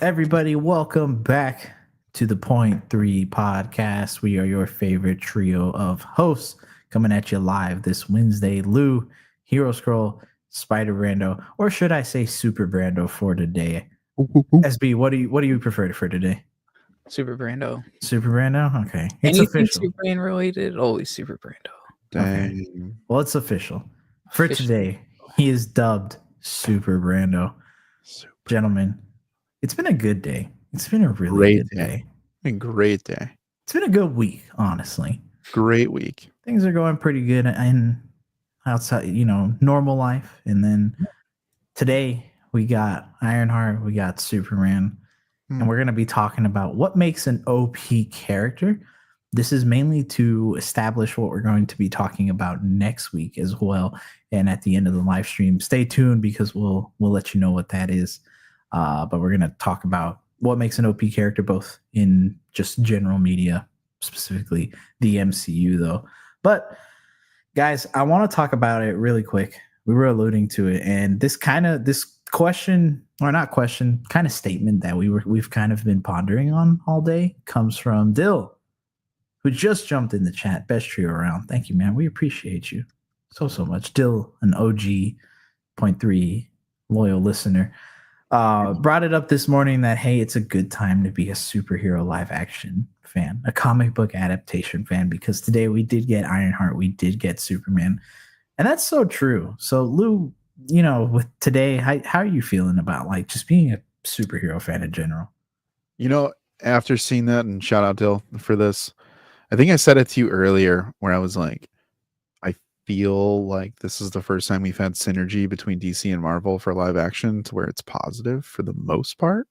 Everybody, welcome back to the Point 3 Podcast. We are your favorite trio of hosts coming at you live this Wednesday. Lou, Hero Scroll, Spider Brando, or should I say Super Brando for today? SB, what do you prefer for today? Super Brando. Super Brando? Okay. It's Anything official. Superman related, always Super Brando. Okay. Well, it's official. For today, he is dubbed Super Brando. Gentlemen, it's been a good day. It's been a really good day. A great day. It's been a good week, honestly. Great week. Things are going pretty good in outside, normal life. And then today we got Ironheart, we got Superman, and we're going to be talking about what makes an OP character. This is mainly to establish what we're going to be talking about next week as well. And at the end of the live stream, stay tuned because we'll let you know what that is. But we're going to talk about what makes an OP character, both in just general media, specifically the MCU, though. But guys, I want to talk about it really quick. We were alluding to it, and this question, or not question, kind of statement that we've kind of been pondering on all day comes from Dill, who just jumped in the chat. Best trio around. Thank you, man. We appreciate you so much. Dill, an OG Point3 loyal listener. Brought it up this morning that, hey, it's a good time to be a superhero live action fan, a comic book adaptation fan, because today we did get Ironheart, we did get Superman, and that's so true. So Lou, with today, how are you feeling about like just being a superhero fan in general? After seeing that, and shout out Dill for this, I think I said it to you earlier where I was like, I feel like this is the first time we've had synergy between DC and Marvel for live action to where it's positive for the most part.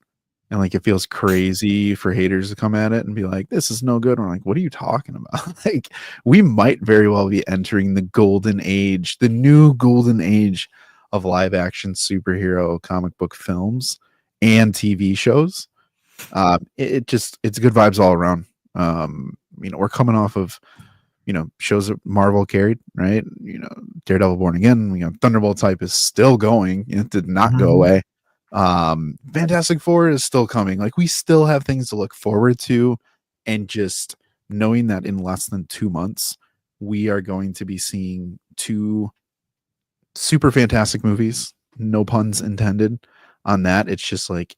And like, it feels crazy for haters to come at it and be like, this is no good. And we're like, what are you talking about? Like, we might very well be entering the golden age, the new golden age of live action superhero comic book films and TV shows. It's good vibes all around. We're coming off of, shows that Marvel carried, right? Daredevil Born Again, Thunderbolt type is still going. It did not go away. Fantastic Four is still coming. Like, we still have things to look forward to, and just knowing that in less than 2 months, we are going to be seeing 2 super fantastic movies, no puns intended on that. It's just like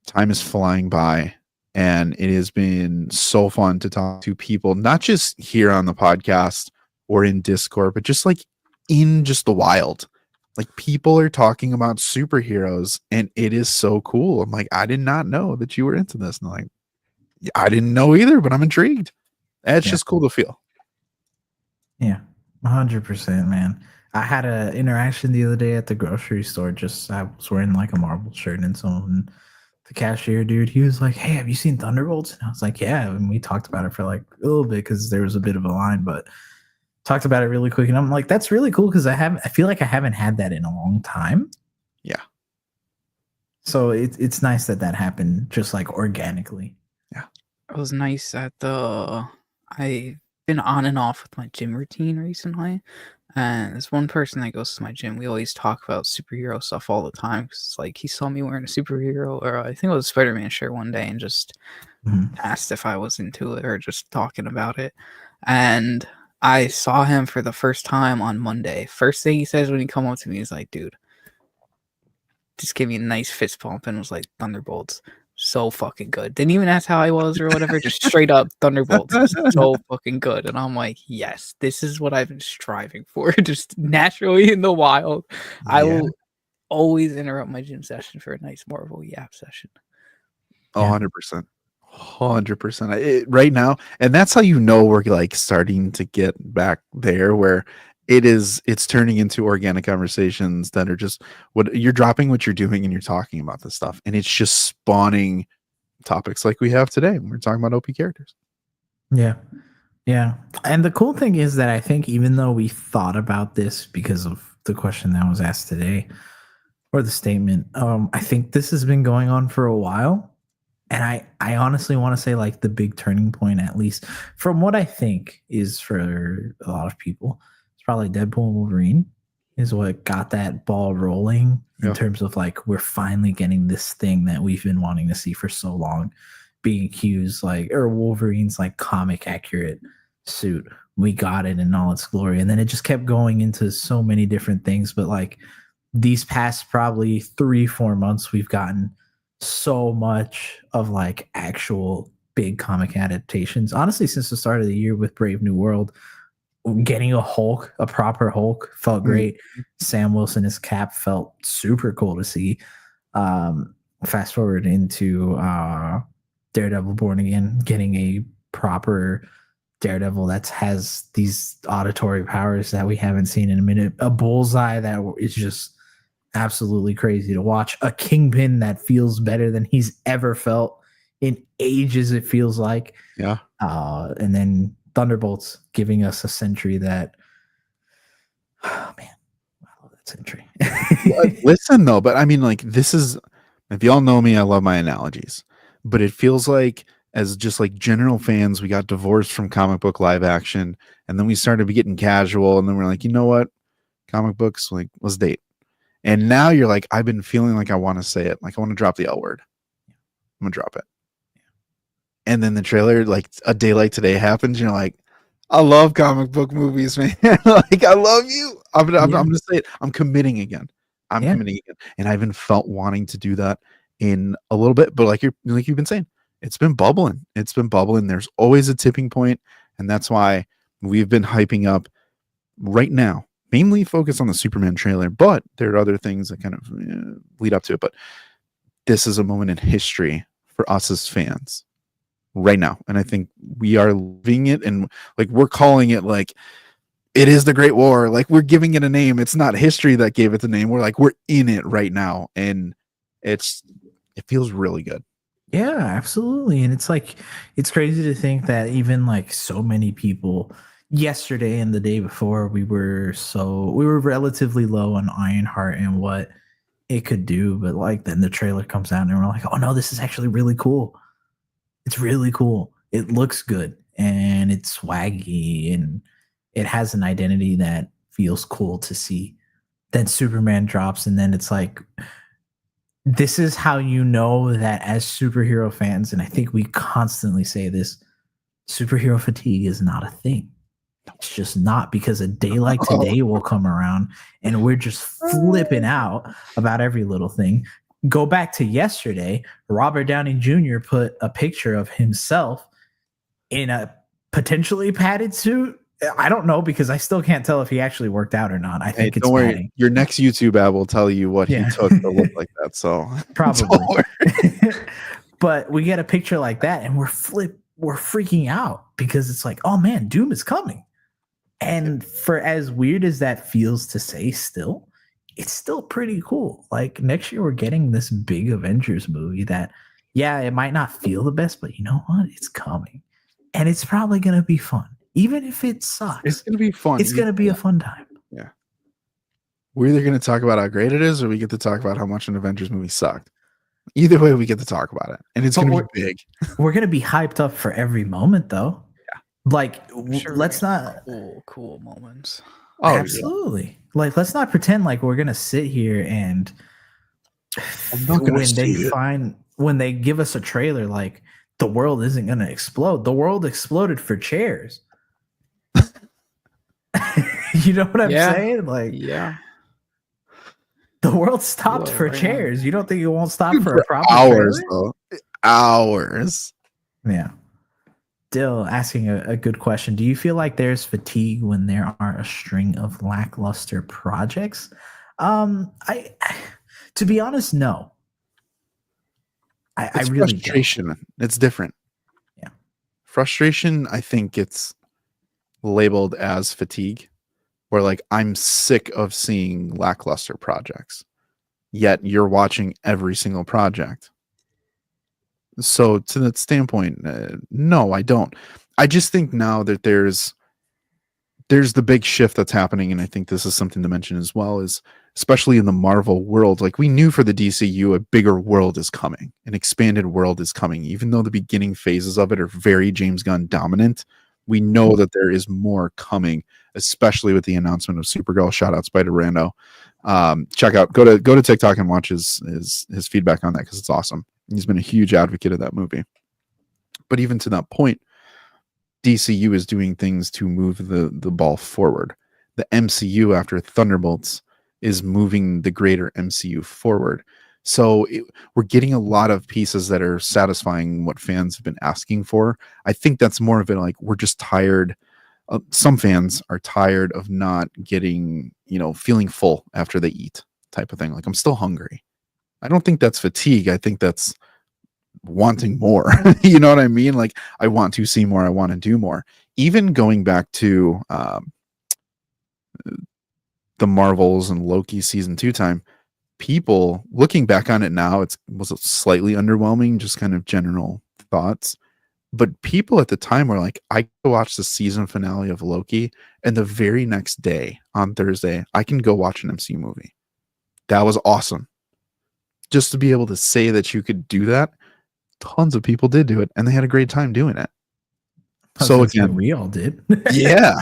time is flying by. And it has been so fun to talk to people, not just here on the podcast or in Discord, but just like in just the wild. Like, people are talking about superheroes, and it is so cool. I'm like, I did not know that you were into this. And I'm like, I didn't know either, but I'm intrigued. It's just cool to feel. Yeah, 100%, man. I had an interaction the other day at the grocery store. I was wearing like a Marvel shirt, and someone, the cashier dude, he was like, hey, have you seen Thunderbolts? And I was like, yeah. And we talked about it for like a little bit because there was a bit of a line, but talked about it really quick. And I'm like, that's really cool because I feel like I haven't had that in a long time. Yeah. So it's nice that happened just like organically. Yeah. It was nice that I've been on and off with my gym routine recently. And there's one person that goes to my gym. We always talk about superhero stuff all the time. Cause like, he saw me wearing a superhero, or I think it was a Spider-Man shirt one day, and just asked if I was into it or just talking about it. And I saw him for the first time on Monday. First thing he says when he come up to me is like, dude, just gave me a nice fist pump and was like, Thunderbolts, so fucking good. Didn't even ask how I was or whatever, just straight up Thunderbolts, so fucking good. And I'm like, yes, this is what I've been striving for, just naturally in the wild. Yeah. I will always interrupt my gym session for a nice Marvel Yap session. 100%. 100%. Right now, and that's how we're like starting to get back there, where it's turning into organic conversations that are just what you're dropping, what you're doing, and you're talking about this stuff, and it's just spawning topics like we have today. We're talking about OP characters. Yeah. And the cool thing is that I think even though we thought about this because of the question that was asked today, or the statement, I think this has been going on for a while. And I honestly want to say, like, the big turning point, at least from what I think is for a lot of people, it's probably Deadpool and Wolverine. is what got that ball rolling in Yeah. terms of like we're finally getting this thing that we've been wanting to see for so long, being accused or Wolverine's like comic accurate suit. We got it in all its glory, and then it just kept going into so many different things. But like these past probably 3-4 months, we've gotten so much of like actual big comic adaptations. Honestly, since the start of the year with Brave New World, getting a proper Hulk felt great. Sam Wilson as Cap felt super cool to see. Fast forward into Daredevil Born Again, getting a proper Daredevil that has these auditory powers that we haven't seen in a minute. A Bullseye that is just absolutely crazy to watch. A Kingpin that feels better than he's ever felt in ages, it feels like. Yeah. And then Thunderbolts giving us a Sentry that, oh man, I love that Sentry. Listen though, but I mean, like, this is, if y'all know me, I love my analogies, but it feels like as just like general fans, we got divorced from comic book live action, and then we started getting casual, and then we're like, you know what, comic books, like, let's date. And now you're like, I've been feeling like I want to say it, like I want to drop the L word. I'm gonna drop it. And then the trailer, like a day like today happens, you're like, I love comic book movies, man. Like, I love you. I'm gonna say it. I'm committing again. I'm committing again. And I haven't felt wanting to do that in a little bit, but like you've been saying, it's been bubbling. It's been bubbling. There's always a tipping point, and that's why we've been hyping up right now. Mainly focus on the Superman trailer, but there are other things that kind of lead up to it. But this is a moment in history for us as fans right now, and I think we are living it, and like we're calling it like it is the Great War. Like, we're giving it a name. It's not history that gave it the name. We're in it right now, and it feels really good. Yeah, absolutely. And it's like, it's crazy to think that even like so many people yesterday and the day before, we were relatively low on Ironheart and what it could do, but like then the trailer comes out and we're like, oh no, this is actually really cool. It's really cool. It looks good and it's swaggy and it has an identity that feels cool to see. Then Superman drops, and then it's like, this is how you know that as superhero fans, and I think we constantly say this, superhero fatigue is not a thing. It's just not, because a day like today will come around and we're just flipping out about every little thing. Go back to yesterday, Robert Downey Jr. put a picture of himself in a potentially padded suit. I don't know, because I still can't tell if he actually worked out or not. I think it's don't padding. worry. Your next YouTube ad will tell you what he took to look like that. So probably. But we get a picture like that and we're freaking out because it's like, oh man, Doom is coming. And for as weird as that feels to say, still, it's still pretty cool. Like, next year we're getting this big Avengers movie that, yeah, it might not feel the best, but you know what? It's coming. And it's probably going to be fun. Even if it sucks. It's going to be fun. It's going to be a fun time. Yeah. We're either going to talk about how great it is, or we get to talk about how much an Avengers movie sucked. Either way, we get to talk about it. And it's going to be big. We're going to be hyped up for every moment, though. Yeah. Like, sure, let's not. Cool moments. Oh, absolutely. Yeah. Like, let's not pretend like we're going to sit here and when they give us a trailer, like, the world isn't going to explode. The world exploded for chairs. You know what I'm saying? Like, yeah, the world stopped for chairs. On. You don't think it won't stop for a proper hours trailer? though? Hours. Yeah. Dill asking a good question. Do you feel like there's fatigue when there are a string of lackluster projects? I to be honest, no. I really frustration. don't. It's different. Yeah. Frustration, I think it's labeled as fatigue, where like, I'm sick of seeing lackluster projects, yet you're watching every single project. So to that standpoint, no, I don't. I just think now that there's the big shift that's happening, and I think this is something to mention as well, is especially in the Marvel world, like, we knew for the DCU, a bigger world is coming, an expanded world is coming, even though the beginning phases of it are very James Gunn dominant. We know that there is more coming, especially with the announcement of Supergirl. Shout out Spider Rando. Check out, go to TikTok and watch his feedback on that, because it's awesome. He's been a huge advocate of that movie. But even to that point, DCU is doing things to move the ball forward. The MCU after Thunderbolts is moving the greater MCU forward. So we're getting a lot of pieces that are satisfying what fans have been asking for. I think that's more of it, like, we're just tired. Some fans are tired of not getting, feeling full after they eat, type of thing. Like, I'm still hungry. I don't think that's fatigue. I think that's wanting more. You know what I mean? Like, I want to see more. I want to do more. Even going back to the Marvels and Loki season 2 time, people looking back on it now, was slightly underwhelming, just kind of general thoughts. But people at the time were like, I go watch the season finale of Loki, and the very next day on Thursday, I can go watch an MCU movie. That was awesome. Just to be able to say that you could do that, tons of people did do it, and they had a great time doing it. So again, we all did. Yeah.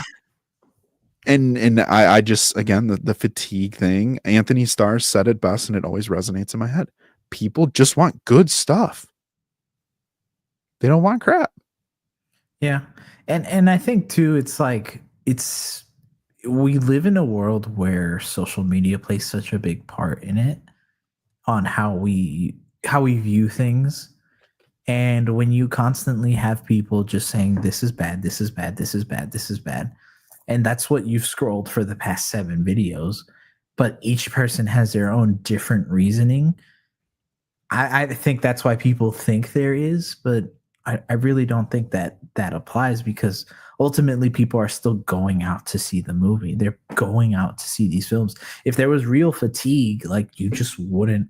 And I just, again, the fatigue thing, Anthony Starr said it best, and it always resonates in my head. People just want good stuff. They don't want crap. Yeah. And I think too, it's like, we live in a world where social media plays such a big part in it, on how we view things. And when you constantly have people just saying, this is bad, this is bad, this is bad, this is bad, and that's what you've scrolled for the past 7 videos, but each person has their own different reasoning. I think that's why people think there is, but I really don't think that applies, because ultimately people are still going out to see the movie. They're going out to see these films. If there was real fatigue, like, you just wouldn't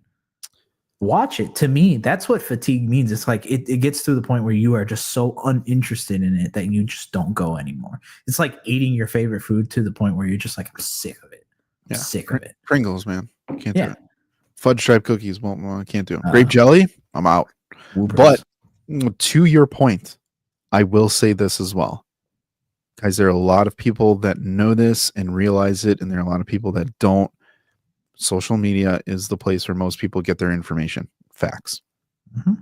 watch it. To me, that's what fatigue means. It's like it gets to the point where you are just so uninterested in it that you just don't go anymore. It's like eating your favorite food to the point where you're just like, I'm sick of it. I'm sick of it. Pringles, man. Can't do it. Fudge stripe cookies, well, I can't do them. Grape jelly, I'm out. But to your point, I will say this as well. Guys, there are a lot of people that know this and realize it, and there are a lot of people that don't. Social media is the place where most people get their information. Facts. Mm-hmm.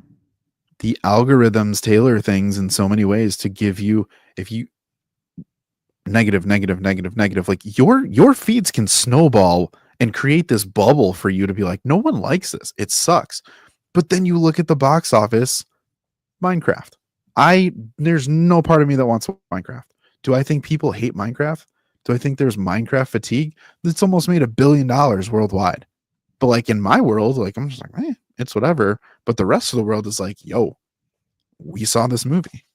The algorithms tailor things in so many ways to give you, if you negative, like your feeds can snowball and create this bubble for you to be like, no one likes this. It sucks. But then you look at the box office, Minecraft. There's no part of me that wants Minecraft. Do I think people hate Minecraft? Do I think there's Minecraft fatigue? It's almost made $1 billion worldwide. But like, in my world, like, I'm just like, it's whatever. But the rest of the world is like, yo, we saw this movie.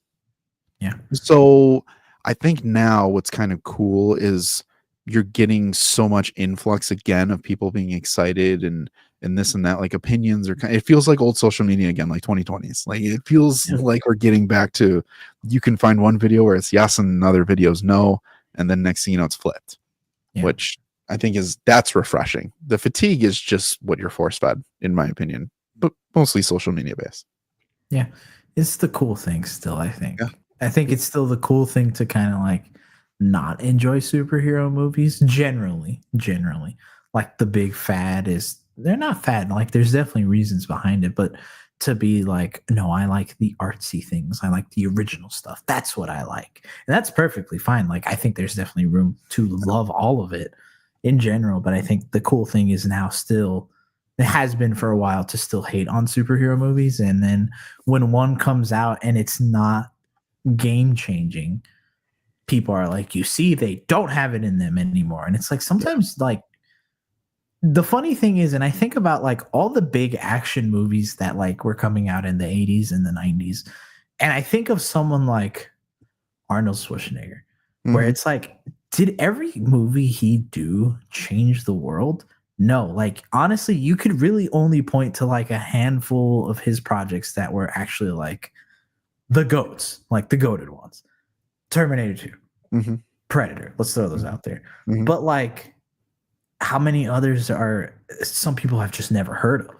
Yeah. So I think now what's kind of cool is you're getting so much influx again of people being excited and this and that. Like, opinions are it feels like old social media again, like 2020s. Like, it feels like we're getting back to, you can find one video where it's yes and other videos no. And then next thing you know, it's flipped, which I think that's refreshing. The fatigue is just what you're force fed, in my opinion, but mostly social media based. Yeah. It's the cool thing still, I think. Yeah. I think it's still the cool thing to kind of like not enjoy superhero movies generally. Like, the big fad is, they're not fad. Like, there's definitely reasons behind it, but to be like, no, I like the artsy things. I like the original stuff. That's what I like. And that's perfectly fine. Like, I think there's definitely room to love all of it in general. But I think the cool thing is now still, it has been for a while, to still hate on superhero movies. And then when one comes out and it's not game changing, people are like, you see, they don't have it in them anymore. And it's like, sometimes like, the funny thing is, and I think about like all the big action movies that like were coming out in the 80s and the 90s, and I think of someone like Arnold Schwarzenegger, where it's like, did every movie he do change the world? No. Like, honestly, you could really only point to like a handful of his projects that were actually like the GOATs, like the GOATed ones. Terminator 2, Predator. Let's throw those out there. But like, how many others are some people have just never heard of,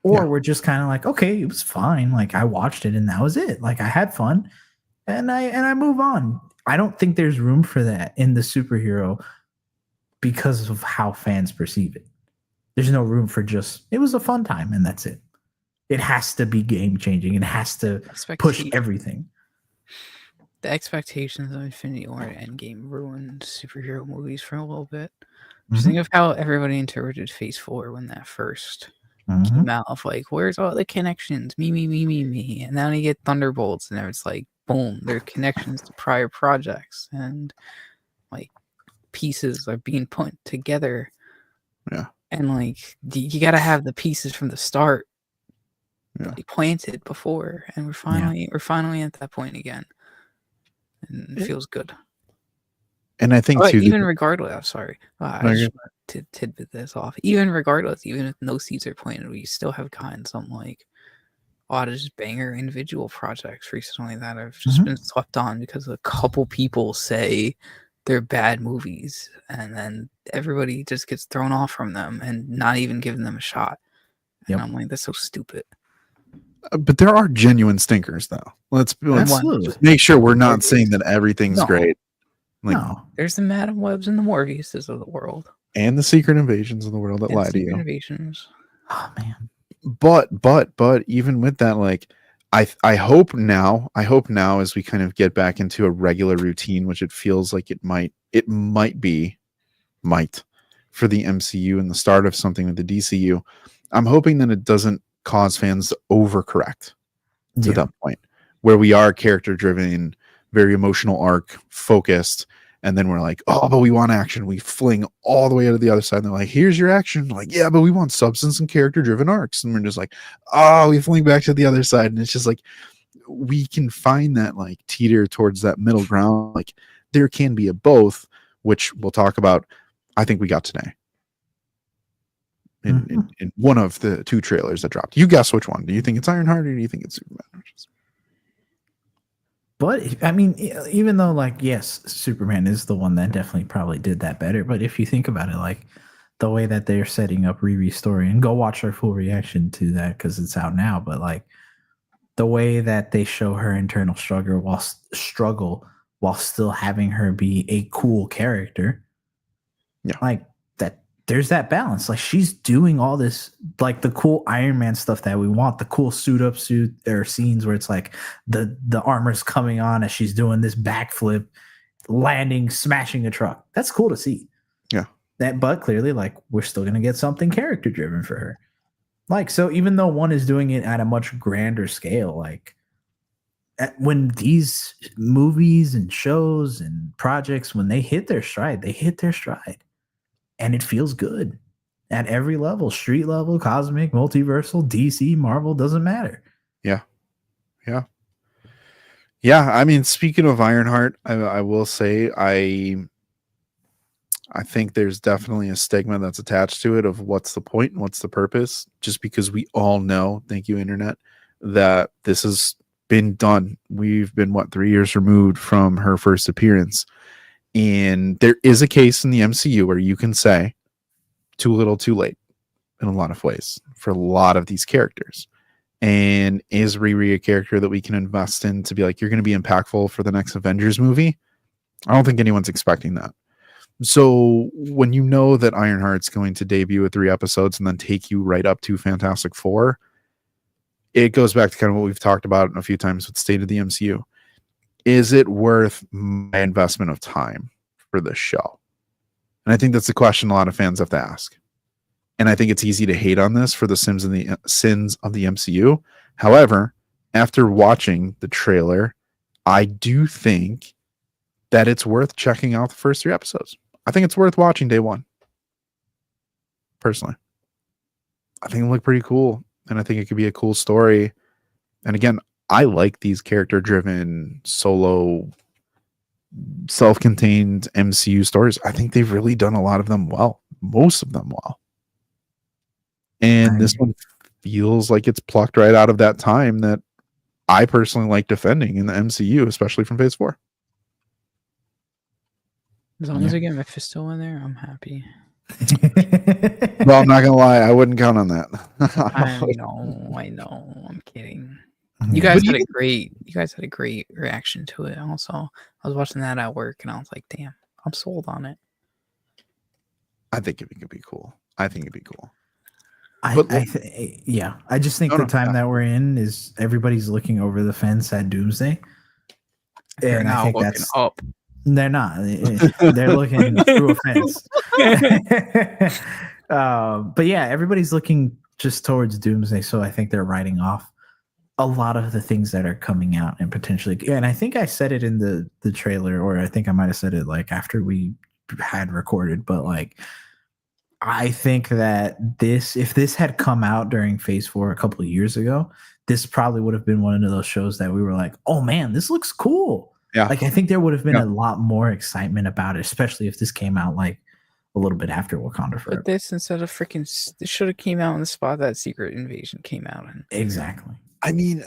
or we're just kind of like, okay, it was fine. Like, I watched it and that was it. Like, I had fun and I move on. I don't think there's room for that in the superhero because of how fans perceive it. There's no room for just, it was a fun time and that's it. It has to be game changing. It has to push everything. The expectations of Infinity War and Endgame ruined superhero movies for a little bit. Just think of how everybody interpreted Phase 4 when that first came out, of like, where's all the connections? Me. And then you get Thunderbolts, and it's like, boom, there are connections to prior projects, and like pieces are being put together. Yeah. And like you gotta have the pieces from the start like, planted before, and we're finally at that point again. And it feels good. And I think too, even regardless, I'm sorry, I just want to tidbit this off. Even regardless, even if no seeds are planted, we still have gotten some like a lot of just banger individual projects recently that have just been slept on because a couple people say they're bad movies, and then everybody just gets thrown off from them and not even giving them a shot. And I'm like, that's so stupid. But there are genuine stinkers, though. Let's just make sure we're not saying that everything's great. Like, no, there's the Madam Webs and the Morbiuses of the world, and the Secret Invasions of the world that lie to you. Invasions. Oh man. But even with that, like, I hope now as we kind of get back into a regular routine, which it feels like it might for the MCU and the start of something with the DCU. I'm hoping that it doesn't cause fans to overcorrect to that point where we are character driven, very emotional arc focused, and then we're like, oh, but we want action. We fling all the way out of the other side, and they're like, here's your action. Like, yeah, but we want substance and character driven arcs, and we're just like, oh, we fling back to the other side. And it's just like, we can find that like teeter towards that middle ground. Like, there can be a both, which we'll talk about. I think we got today in one of the two trailers that dropped. You guess which one. Do you think it's Ironheart, or do you think it's Superman? But I mean, even though, like, yes, Superman is the one that definitely probably did that better. But if you think about it, like the way that they're setting up Riri's story, and go watch our full reaction to that because it's out now. But like the way that they show her internal struggle while still having her be a cool character, like that. There's that balance. Like, she's doing all this, like the cool Iron Man stuff that we want, the cool suit or scenes where it's like the armor's coming on as she's doing this backflip, landing, smashing a truck. That's cool to see. Yeah. But clearly, like, we're still gonna get something character driven for her. Like, so even though one is doing it at a much grander scale, like when these movies and shows and projects, when they hit their stride, they hit their stride. And it feels good at every level, street level, cosmic, multiversal, DC, Marvel, doesn't matter. Yeah. I mean, speaking of Ironheart, I will say I think there's definitely a stigma that's attached to it of what's the point and what's the purpose, just because we all know, thank you, Internet, that this has been done. We've been, 3 years removed from her first appearance. And there is a case in the MCU where you can say too little, too late in a lot of ways for a lot of these characters. And is Riri a character that we can invest in to be like, you're going to be impactful for the next Avengers movie? I don't think anyone's expecting that. So when you know that Ironheart's going to debut with 3 episodes and then take you right up to Fantastic Four, it goes back to kind of what we've talked about a few times with State of the MCU. Is it worth my investment of time for this show? And I think that's the question a lot of fans have to ask. And I think it's easy to hate on this for the sins of the MCU. However, after watching the trailer, I do think that it's worth checking out the first 3 episodes. I think it's worth watching day one. Personally, I think it looked pretty cool, and I think it could be a cool story. And again, I like these character-driven, solo, self-contained MCU stories. I think they've really done a lot of them well. Most of them well. And this one feels like it's plucked right out of that time that I personally like defending in the MCU, especially from Phase 4. As long as I get Mephisto in there, I'm happy. Well, I'm not going to lie. I wouldn't count on that. I know. I'm kidding. You guys But had a great reaction to it. Also, I was watching that at work, and I was like, "Damn, I'm sold on it." I think it could be cool. I think it'd be cool. I just think No, the no, time yeah. that we're in is everybody's looking over the fence at Doomsday, They're and I now think looking that's up. they're not. They're looking through a fence. But yeah, everybody's looking just towards Doomsday, so I think they're writing off a lot of the things that are coming out and potentially. And I think I said it in the trailer, or I think I might have said it like after we had recorded, but like I think that if this had come out during Phase 4 a couple of years ago, this probably would have been one of those shows that we were like, "Oh man, this looks cool." Yeah. Like I think there would have been a lot more excitement about it, especially if this came out like a little bit after Wakanda Forever. But this instead of freaking, this should have came out in the spot that Secret Invasion came out in. Exactly. I mean,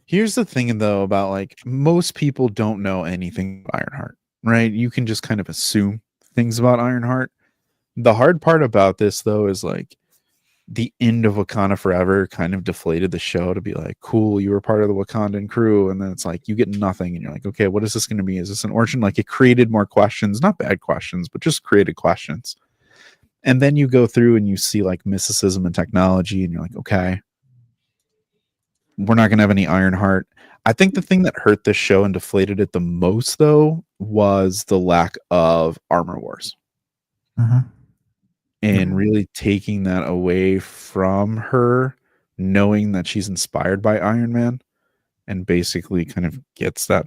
here's the thing though about like most people don't know anything about Ironheart, right? You can just kind of assume things about Ironheart. The hard part about this though is like the end of Wakanda Forever kind of deflated the show to be like, cool, you were part of the Wakandan crew, and then it's like you get nothing, and you're like, okay, what is this going to be? Is this an origin? Like it created more questions, not bad questions, but just created questions. And then you go through and you see like mysticism and technology, and you're like, okay, we're not going to have any Ironheart. I think the thing that hurt this show and deflated it the most, though, was the lack of Armor Wars. And really taking that away from her, knowing that she's inspired by Iron Man and basically kind of gets that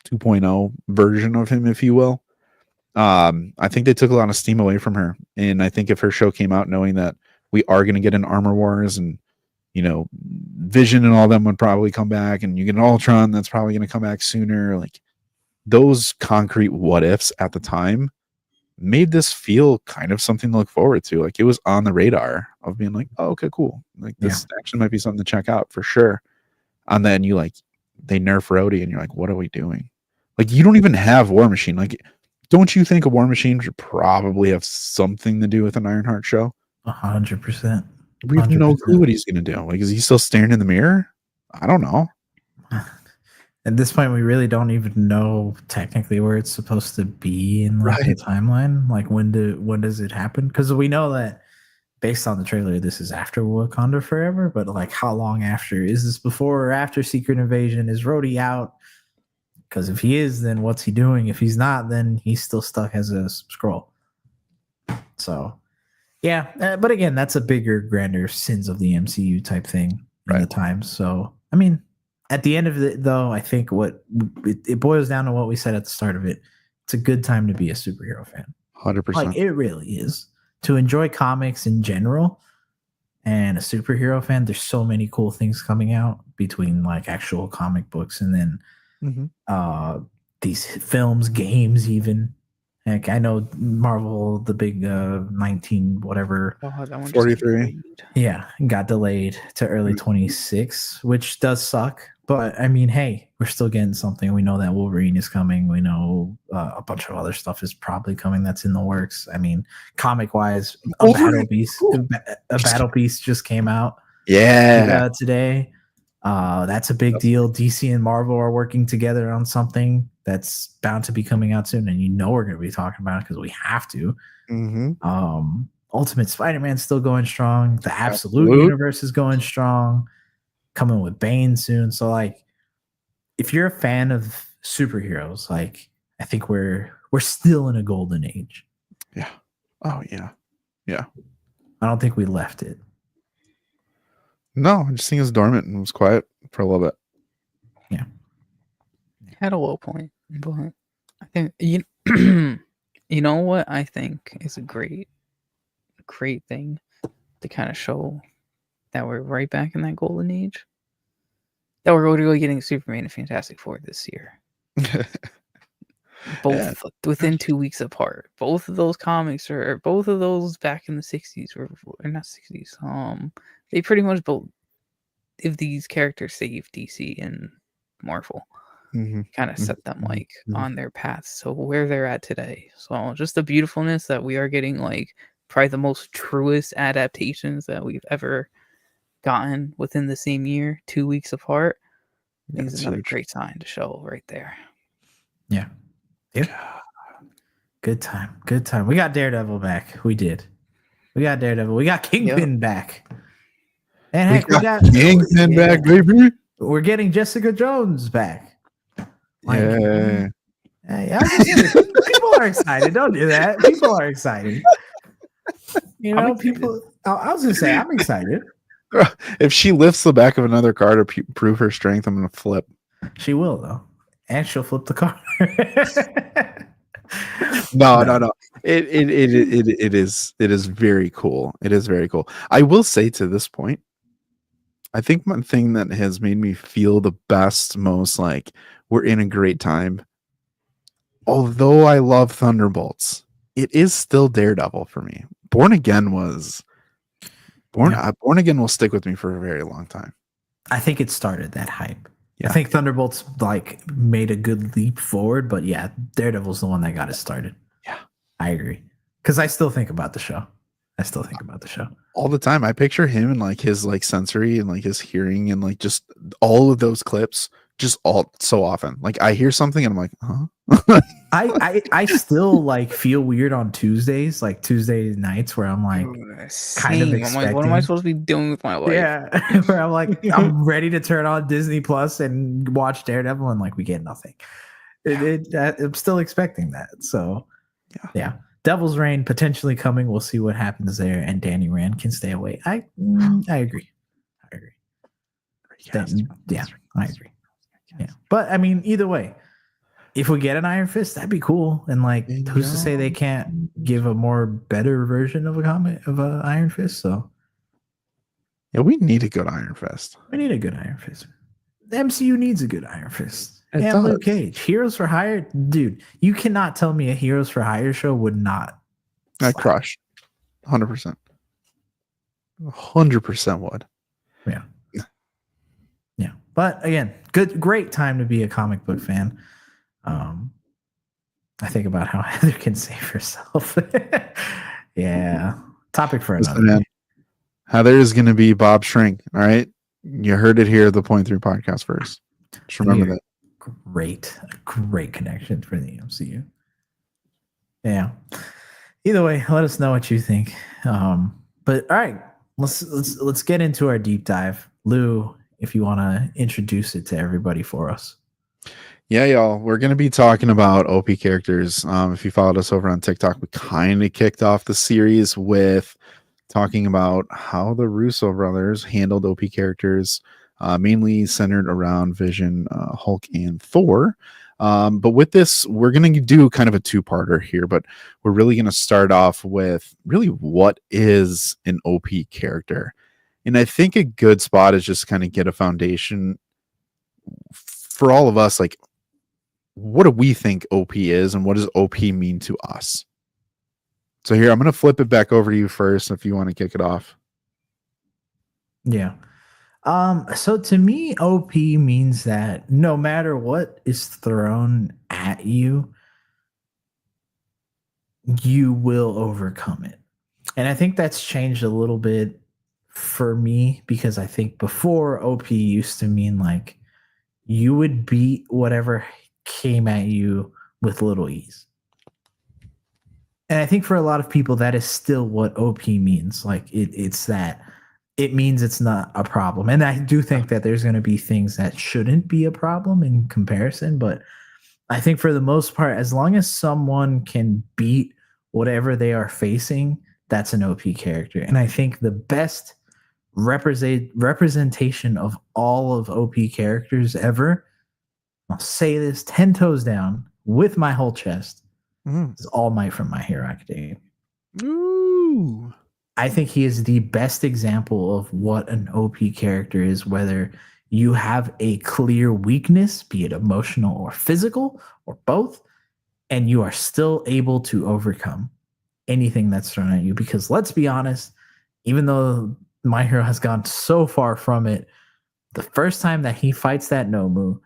2.0 version of him, if you will. I think they took a lot of steam away from her. And I think if her show came out knowing that we are going to get an Armor Wars and, you know, Vision and all them would probably come back, and you get an Ultron that's probably going to come back sooner. Like those concrete what ifs at the time made this feel kind of something to look forward to. Like it was on the radar of being like, oh, okay, cool. Like this actually might be something to check out for sure. And then you like, they nerf Rhodey and you're like, what are we doing? Like you don't even have War Machine. Like, don't you think a War Machine should probably have something to do with an Ironheart show? 100%. We have no clue what he's going to do. Like, is he still staring in the mirror? I don't know. At this point, we really don't even know technically where it's supposed to be in like the timeline. Like when does it happen? Because we know that based on the trailer, this is after Wakanda Forever. But like, how long after? Is this before or after Secret Invasion? Is Rhodey out? Because if he is, then what's he doing? If he's not, then he's still stuck as a scroll. So, yeah. But again, that's a bigger, grander sins of the MCU type thing in the times. So, I mean. At the end of it, though, I think what it boils down to what we said at the start of it. It's a good time to be a superhero fan. 100%. Like it really is. To enjoy comics in general and a superhero fan, there's so many cool things coming out between like actual comic books and then these films, games, even. Like I know Marvel, the big 19 whatever, 43, got delayed to early 26, which does suck. But I mean, hey, we're still getting something. We know that Wolverine is coming. We know a bunch of other stuff is probably coming. That's in the works. I mean, comic wise, a Battle Beast just came out. Today. That's a big deal. DC and Marvel are working together on something that's bound to be coming out soon, and you know we're going to be talking about it because we have to. Ultimate Spider-Man still going strong. The Absolute Universe is going strong. Coming with Bane soon. So, like, if you're a fan of superheroes, like, I think we're still in a golden age. Yeah. Oh yeah. Yeah. I don't think we left it. No, I just think it was dormant and was quiet for a little bit. Yeah. Had a low point, but I think you know what I think is a great thing to kind of show that we're right back in that golden age. That we're really getting Superman and Fantastic Four this year. Both within 2 weeks apart. Both of those comics are both of those back in the 60s or not 60s. They pretty much both, if these characters save DC and Marvel, kind of set them like on their path. So where they're at today. So just the beautifulness that we are getting, like probably the most truest adaptations that we've ever gotten within the same year, 2 weeks apart. I think That's it's another huge. great sign to show right there. Yeah. Yep. Good time. Good time. We got Daredevil back. We did. We got Daredevil. We got Kingpin back. And heck, we got Kingpin back, baby. We're getting Jessica Jones back. Yeah. People are excited. Don't do that. People are excited. You know, people. I was gonna say I'm excited. If she lifts the back of another car to prove her strength, I'm gonna flip. She will though, and she'll flip the car. No. It is very cool. It is very cool. I will say to this point, I think one thing that has made me feel the best, most like we're in a great time. Although I love Thunderbolts, it is still Daredevil for me. Born Again will stick with me for a very long time. I think it started that hype. Yeah. I think Thunderbolts like made a good leap forward, but yeah, Daredevil's the one that got it started. Yeah, I agree. Because I still think about the show. All the time. I picture him and like his like sensory and like his hearing and like just all of those clips just all so often. Like I hear something and I'm like, huh? I still like feel weird on Tuesdays, like Tuesday nights where I'm like kind of expecting. I'm like, what am I supposed to be doing with my life? Yeah. Where I'm like, I'm ready to turn on Disney Plus and watch Daredevil and like we get nothing. I'm still expecting that. So yeah. Devil's Reign potentially coming. We'll see what happens there. And Danny Rand can stay away. I agree. I agree. Yeah. But I mean, either way, if we get an Iron Fist, that'd be cool. And like, who's to say they can't give a more better version of a Iron Fist? So yeah, we need a good Iron Fist. We need a good Iron Fist. The MCU needs a good Iron Fist. It and does. Luke Cage, Heroes for Hire, dude. You cannot tell me a Heroes for Hire show would not. I crush, 100%. 100% would. Yeah. Yeah. But again, great time to be a comic book fan. I think about how Heather can save herself. Yeah. Topic for another day. Heather is going to be Bob Shrink. All right. You heard it here at the Point3 Podcast first. Just remember that. Great connection for the MCU. Yeah. Either way, let us know what you think. But all right, let's get into our deep dive. Lou, if you want to introduce it to everybody for us. Yeah, y'all. We're going to be talking about OP characters. If you followed us over on TikTok, we kind of kicked off the series with talking about how the Russo brothers handled OP characters, mainly centered around Vision, Hulk, and Thor. But with this, we're going to do kind of a two-parter here, but we're really going to start off with really what is an OP character. And I think a good spot is just kind of get a foundation for all of us. Like, what do we think OP is and what does OP mean to us? So here, I'm going to flip it back over to you first if you want to kick it off. Yeah. So to me, OP means that no matter what is thrown at you, you will overcome it. And I think that's changed a little bit for me because I think before OP used to mean like you would beat whatever came at you with little ease. And I think for a lot of people, that is still what OP means. Like it's that. It means it's not a problem. And I do think that there's going to be things that shouldn't be a problem in comparison. But I think for the most part, as long as someone can beat whatever they are facing, that's an OP character. And I think the best representation of all of OP characters ever, I'll say this 10 toes down with my whole chest, is All Might from My Hero Academia. Ooh. I think he is the best example of what an OP character is, whether you have a clear weakness, be it emotional or physical or both, and you are still able to overcome anything that's thrown at you. Because let's be honest, even though My Hero has gone so far from it, the first time that he fights that Nomu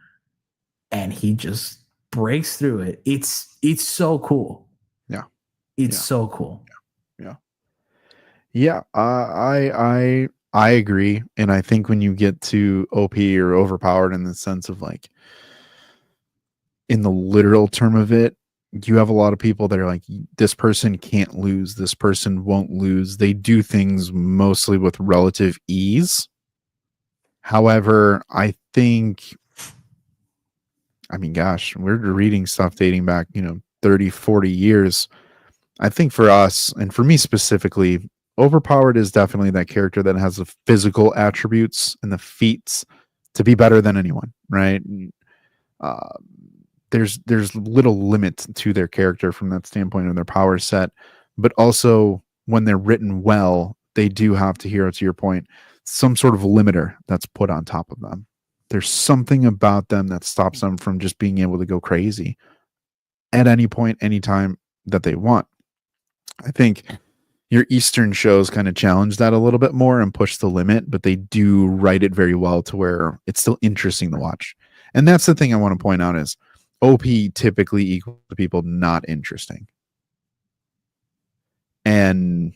and he just breaks through it, it's so cool. Yeah. It's so cool. Yeah, I I agree. And I think when you get to OP or overpowered in the sense of like, in the literal term of it, you have a lot of people that are like, this person can't lose, this person won't lose. They do things mostly with relative ease. However, I mean, gosh, we're reading stuff dating back, 30, 40 years. I think for us, and for me specifically, overpowered is definitely that character that has the physical attributes and the feats to be better than anyone, right? Uh, there's little limit to their character from that standpoint of their power set, but also when they're written well, they do have to, hero to your point, some sort of limiter that's put on top of them. There's something about them that stops them from just being able to go crazy at any point, anytime that they want. I think your Eastern shows kind of challenge that a little bit more and push the limit, but they do write it very well to where it's still interesting to watch. And that's the thing I want to point out is OP typically equals to people not interesting. And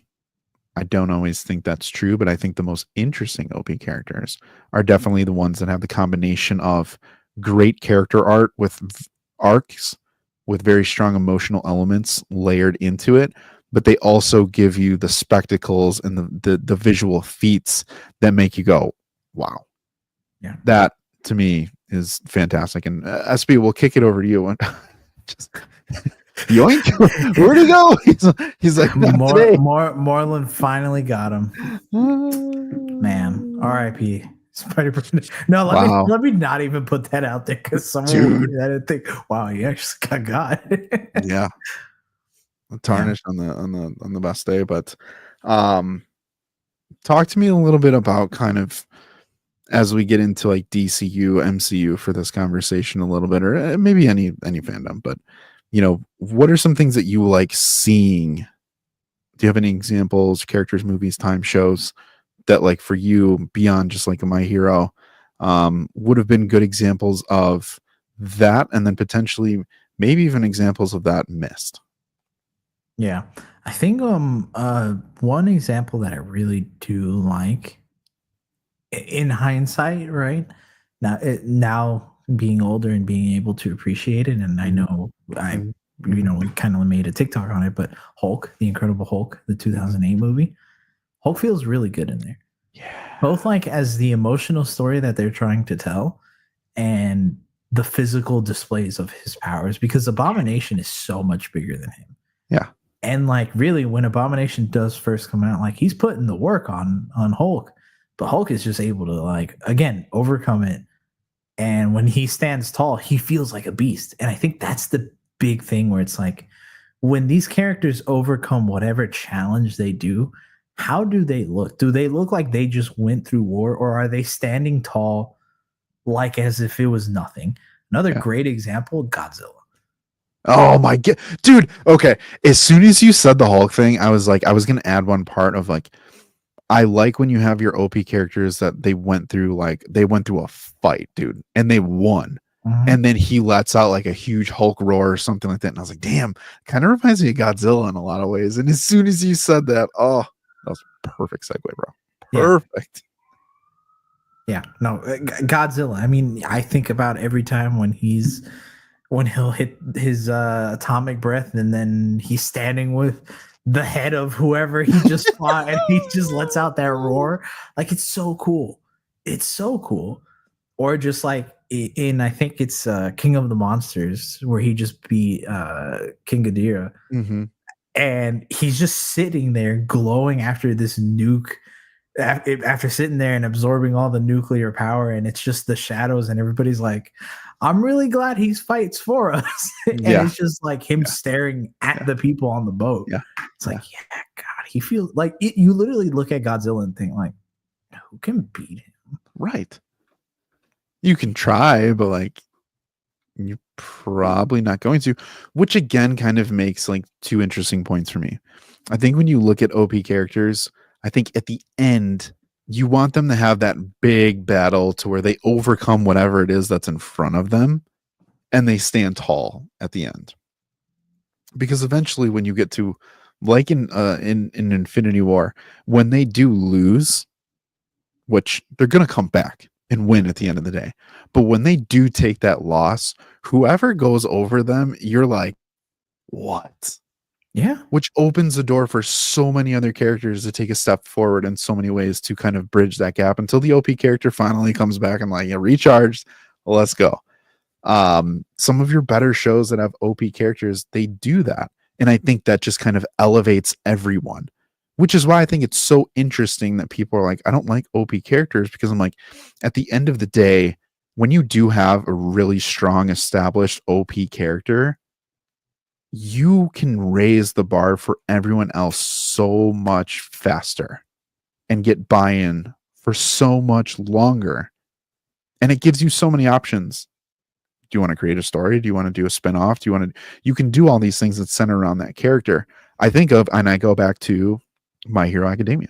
I don't always think that's true, but I think the most interesting OP characters are definitely the ones that have the combination of great character art with arcs, with very strong emotional elements layered into it, but they also give you the spectacles and the visual feats that make you go, wow. Yeah. That to me is fantastic. And SB, we'll kick it over to you. Just yoink. Where'd he go? He's like, Moreland finally got him. Man, R.I.P. Spider-Man. No, let me not even put that out there because someone will hear that and think, wow, he actually got. Yeah. Tarnished on the best day. But talk to me a little bit about kind of, as we get into like DCU, MCU for this conversation a little bit, or maybe any fandom, but what are some things that you like seeing? Do you have any examples, characters, movies, time shows that like for you beyond just like a My Hero would have been good examples of that, and then potentially maybe even examples of that missed? Yeah, I think one example that I really do like in hindsight, right now being older and being able to appreciate it, and I know we kind of made a TikTok on it, but Hulk, the Incredible Hulk, the 2008 movie, Hulk feels really good in there. Yeah, both like as the emotional story that they're trying to tell and the physical displays of his powers, because Abomination is so much bigger than him. Yeah. And like really when Abomination does first come out, like he's putting the work on Hulk, but Hulk is just able to like, again, overcome it. And when he stands tall, he feels like a beast. And I think that's the big thing where it's like when these characters overcome whatever challenge they do, how do they look? Do they look like they just went through war, or are they standing tall like as if it was nothing? Another great example, Godzilla. Oh my god, dude. Okay. As soon as you said the Hulk thing, I was like, I was going to add one part of like, I like when you have your OP characters that they went through a fight, dude, and they won. Mm-hmm. And then he lets out like a huge Hulk roar or something like that. And I was like, damn, kind of reminds me of Godzilla in a lot of ways. And as soon as you said that, oh, that was perfect segue, bro. Perfect. Yeah. No, Godzilla. I mean, I think about every time when he'll hit his atomic breath and then he's standing with the head of whoever he just fought and he just lets out that roar. Like, it's so cool. It's so cool. Or just like in I think it's King of the Monsters, where he just beat King Ghidorah. Mm-hmm. And he's just sitting there glowing after this nuke, after sitting there and absorbing all the nuclear power, and it's just the shadows, and everybody's like, I'm really glad he fights for us. And it's just like him staring at the people on the boat. Yeah. It's like, yeah, God, he feels like it, you literally look at Godzilla and think like, who can beat him? Right. You can try, but like you're probably not going to, which again kind of makes like two interesting points for me. I think when you look at OP characters, I think at the end, you want them to have that big battle to where they overcome whatever it is that's in front of them and they stand tall at the end. Because eventually when you get to like in Infinity War, when they do lose, which they're going to come back and win at the end of the day. But when they do take that loss, whoever goes over them, you're like, what? Yeah. Which opens the door for so many other characters to take a step forward in so many ways to kind of bridge that gap until the OP character finally comes back and like, yeah, recharged, let's go. Some of your better shows that have OP characters, they do that. And I think that just kind of elevates everyone, which is why I think it's so interesting that people are like, I don't like OP characters, because I'm like, at the end of the day, when you do have a really strong established OP character, you can raise the bar for everyone else so much faster and get buy-in for so much longer. And it gives you so many options. Do you want to create a story? Do you want to do a spin-off? You can do all these things that center around that character. I think of, and I go back to My Hero Academia.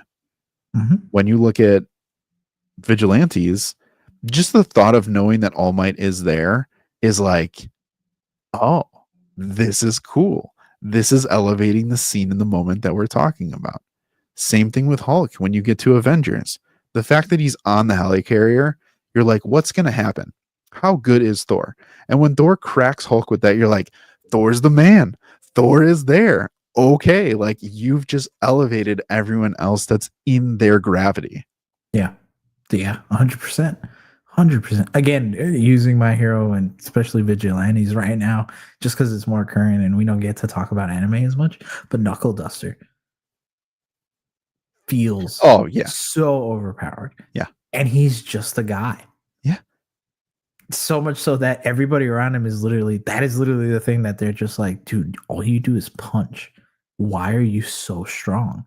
Mm-hmm. When you look at vigilantes, just the thought of knowing that All Might is there is like, oh, this is cool. This is elevating the scene in the moment that we're talking about. Same thing with Hulk. When you get to Avengers, the fact that he's on the helicarrier, you're like, what's going to happen? How good is Thor? And when Thor cracks Hulk with that, you're like, Thor's the man. Thor is there. Okay, like you've just elevated everyone else that's in their gravity. Yeah. 100%. 100%. Again, using My Hero and especially Vigilantes right now, just because it's more current and we don't get to talk about anime as much, but Knuckle Duster feels so overpowered. Yeah. And he's just a guy. Yeah. So much so that everybody around him is literally the thing that they're just like, dude, all you do is punch. Why are you so strong?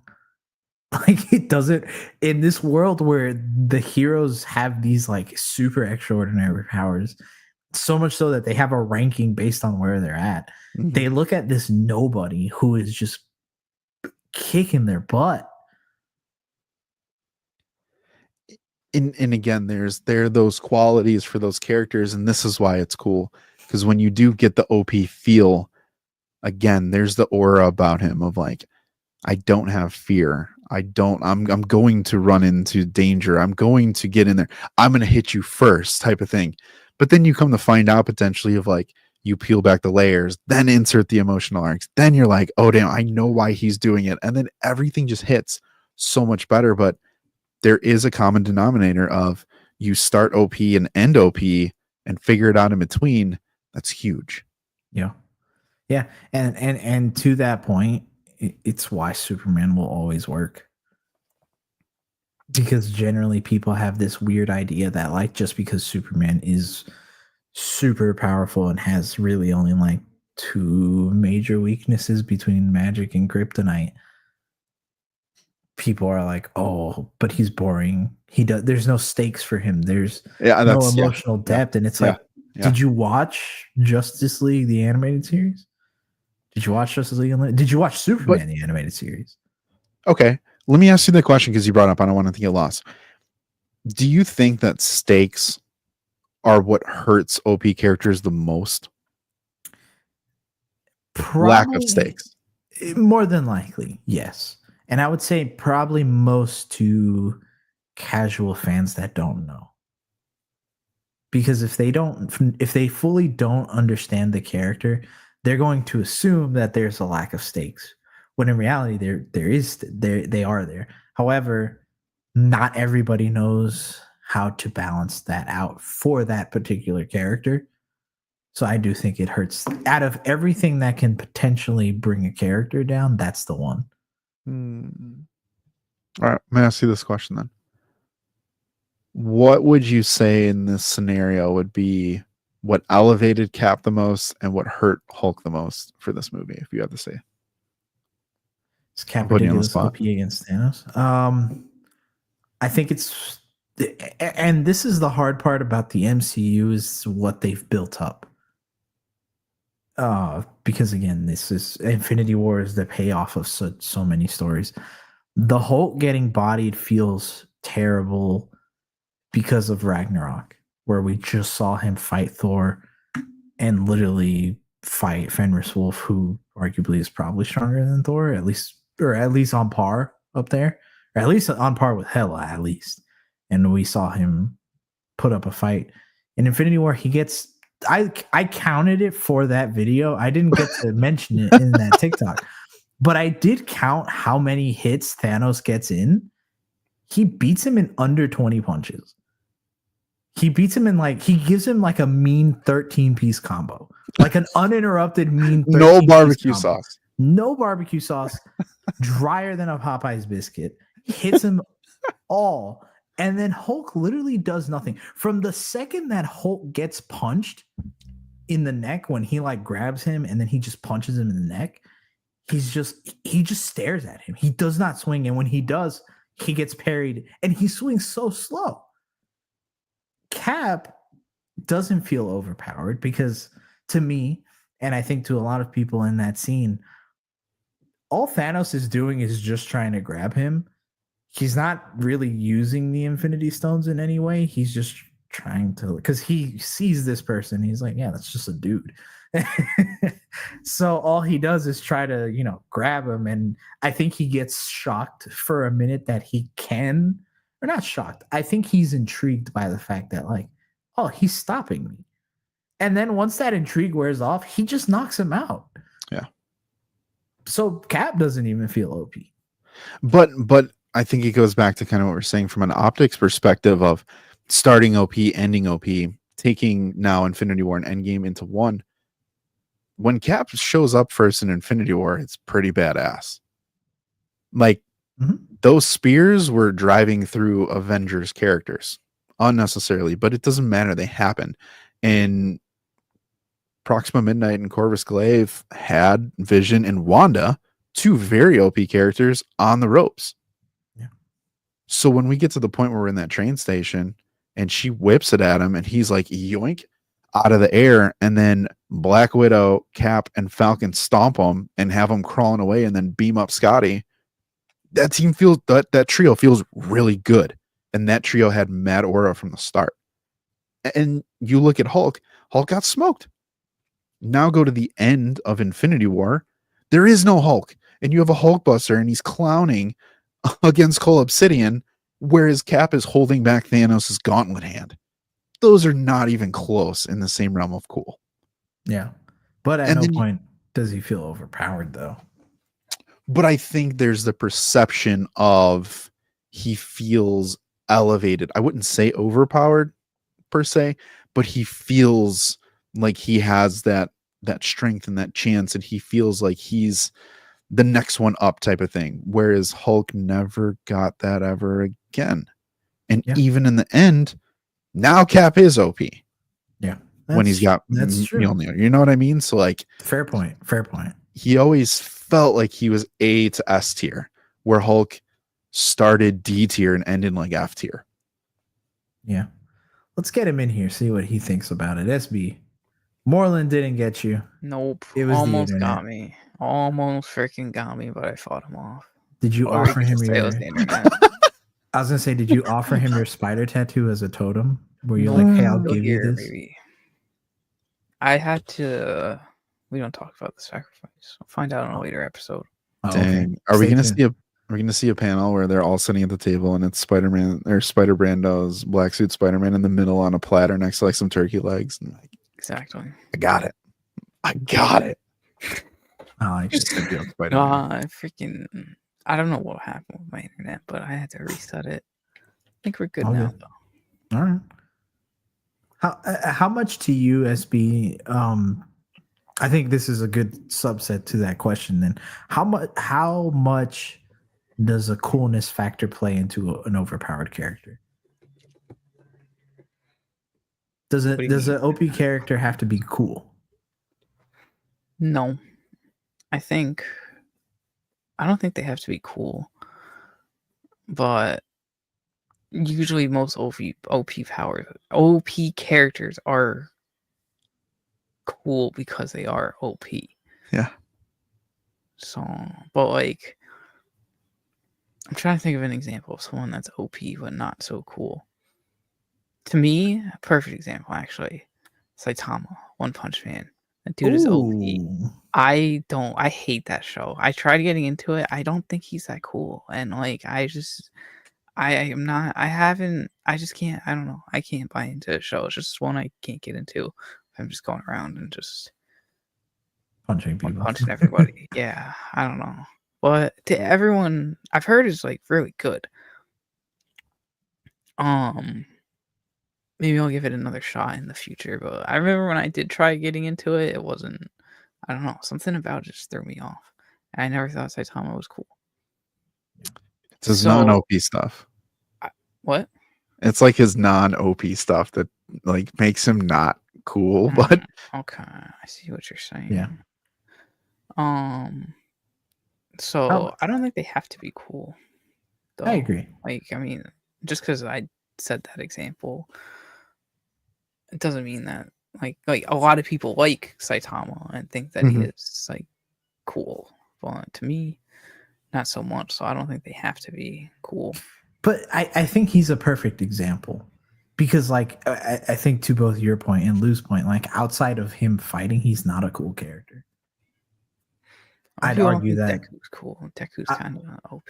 Like, it doesn't, in this world where the heroes have these like super extraordinary powers, so much so that they have a ranking based on where they're at. Mm-hmm. They look at this nobody who is just kicking their butt. And again, there are those qualities for those characters, and this is why it's cool, because when you do get the OP feel, again, there's the aura about him of like, I don't have fear. I'm going to run into danger. I'm going to get in there. I'm going to hit you first type of thing. But then you come to find out potentially of like, you peel back the layers, then insert the emotional arcs. Then you're like, oh damn, I know why he's doing it. And then everything just hits so much better. But there is a common denominator of you start OP and end OP and figure it out in between. That's huge. Yeah. Yeah. And to that point, it's why Superman will always work. Because generally people have this weird idea that like just because Superman is super powerful and has really only like two major weaknesses between magic and kryptonite, people are like, oh, but he's boring. There's no stakes for him. There's no emotional depth. And it's like, did you watch Justice League, the animated series? Did you watch Justice League? Did you watch Superman, the animated series? Okay. Let me ask you the question because you brought up, I don't want to get lost. Do you think that stakes are what hurts OP characters the most? Probably, lack of stakes. More than likely, yes. And I would say probably most to casual fans that don't know. Because if they fully don't understand the character, they're going to assume that there's a lack of stakes, when in reality they are there. However, not everybody knows how to balance that out for that particular character. So I do think it hurts. Out of everything that can potentially bring a character down, that's the one. All right, I'm gonna ask you this question then. What would you say in this scenario would be what elevated Cap the most and what hurt Hulk the most for this movie, if you had to say? Is Cap ridiculous OP against Thanos? I think it's, and this is the hard part about the MCU, is what they've built up. Because again, this is Infinity War is the payoff of so many stories. The Hulk getting bodied feels terrible because of Ragnarok, where we just saw him fight Thor and literally fight Fenris Wolf, who arguably is probably stronger than Thor, at least on par up there, or at least on par with Hela, at least. and we saw him put up a fight in Infinity War. He gets. I counted it for that video. I didn't get to mention it in that TikTok, but I did count how many hits Thanos gets in. He beats him in under 20 punches. He beats him in he gives him like a mean 13-piece combo, like an uninterrupted mean. No barbecue sauce. No barbecue sauce. Drier than a Popeye's biscuit. Hits him all. And then Hulk literally does nothing. From the second that Hulk gets punched in the neck, when he grabs him and then he just punches him in the neck, he just stares at him. He does not swing. And when he does, he gets parried and he swings so slow. Cap doesn't feel overpowered because, to me, and I think to a lot of people in that scene, all Thanos is doing is just trying to grab him. He's not really using the Infinity Stones in any way. He's just trying to, because he sees this person. He's like, yeah, that's just a dude. So all he does is try to, grab him. And I think he gets shocked for a minute that he can, or not shocked. I think he's intrigued by the fact that oh, he's stopping me. And then once that intrigue wears off, he just knocks him out. Yeah. So Cap doesn't even feel OP. But I think it goes back to kind of what we're saying from an optics perspective of starting OP, ending OP, taking now Infinity War and Endgame into one. When Cap shows up first in Infinity War, it's pretty badass. Those spears were driving through Avengers characters unnecessarily, but it doesn't matter. They happen. And Proxima Midnight and Corvus Glaive had Vision and Wanda, two very OP characters, on the ropes. Yeah. So when we get to the point where we're in that train station and she whips it at him and he's like, yoink, out of the air, and then Black Widow, Cap, and Falcon stomp him and have him crawling away and then beam up Scotty, that team feels, that trio feels really good. And that trio had mad aura from the start. And you look at Hulk got smoked. Now go to the end of Infinity War. There is no Hulk. And you have a Hulkbuster and he's clowning against Cole Obsidian, whereas Cap is holding back Thanos' gauntlet hand. Those are not even close in the same realm of cool. Yeah. But at no point does he feel overpowered, though. But I think there's the perception of he feels elevated. I wouldn't say overpowered per se, but he feels like he has that strength and that chance, and he feels like he's the next one up type of thing. Whereas Hulk never got that ever again. And even in the end, now Cap is OP. Yeah. When he's got Mjolnir. You know what I mean? So fair point. He always felt like he was A to S tier, where Hulk started D tier and ended F tier. Yeah. Let's get him in here, see what he thinks about it. SB. Moreland didn't get you. Nope. It was almost got me. Almost freaking got me, but I fought him off. Did you offer him your... I was gonna say, did you offer him your spider tattoo as a totem? Were you hey, I'll give you this? Maybe. I had to. We don't talk about the sacrifice. I'll find out in a later episode. Dang. Are we gonna see a panel where they're all sitting at the table and it's Spider-Man or Spider Brando's black suit Spider-Man in the middle on a platter next to some turkey legs? And exactly. I got it. I don't know what happened with my internet, but I had to reset it. I think we're good now, though. All right. How much to you, SB? I think this is a good subset to that question. Then, how much does a coolness factor play into an overpowered character? Does an OP character have to be cool? No. I don't think they have to be cool. But usually most OP characters are cool because they are OP. Yeah. So, but I'm trying to think of an example of someone that's OP but not so cool. To me, a perfect example actually, Saitama, One Punch Man. That dude is OP. I hate that show. I tried getting into it. I don't think he's that cool. And I am not. I haven't. I just can't. I don't know. I can't buy into a show. It's just one I can't get into. I'm just going around and just Punching people. punching everybody. Yeah, I don't know. But to everyone, I've heard is like really good. Maybe I'll give it another shot in the future. But I remember when I did try getting into it, it wasn't. I don't know. Something about it just threw me off. And I never thought Saitama was cool. It's his non-OP stuff. What? It's like his non-OP stuff that like makes him not cool. But okay, I see what you're saying. Yeah. So I don't think they have to be cool. Though. I agree. Like, I mean, just because I said that example, it doesn't mean that like a lot of people like Saitama and think that he is like cool. But to me, not so much. So I don't think they have to be cool. But I think he's a perfect example because, like, I think to both your point and Lou's point, like, outside of him fighting, he's not a cool character. I'd argue that Deku's cool. Deku's kind of OP.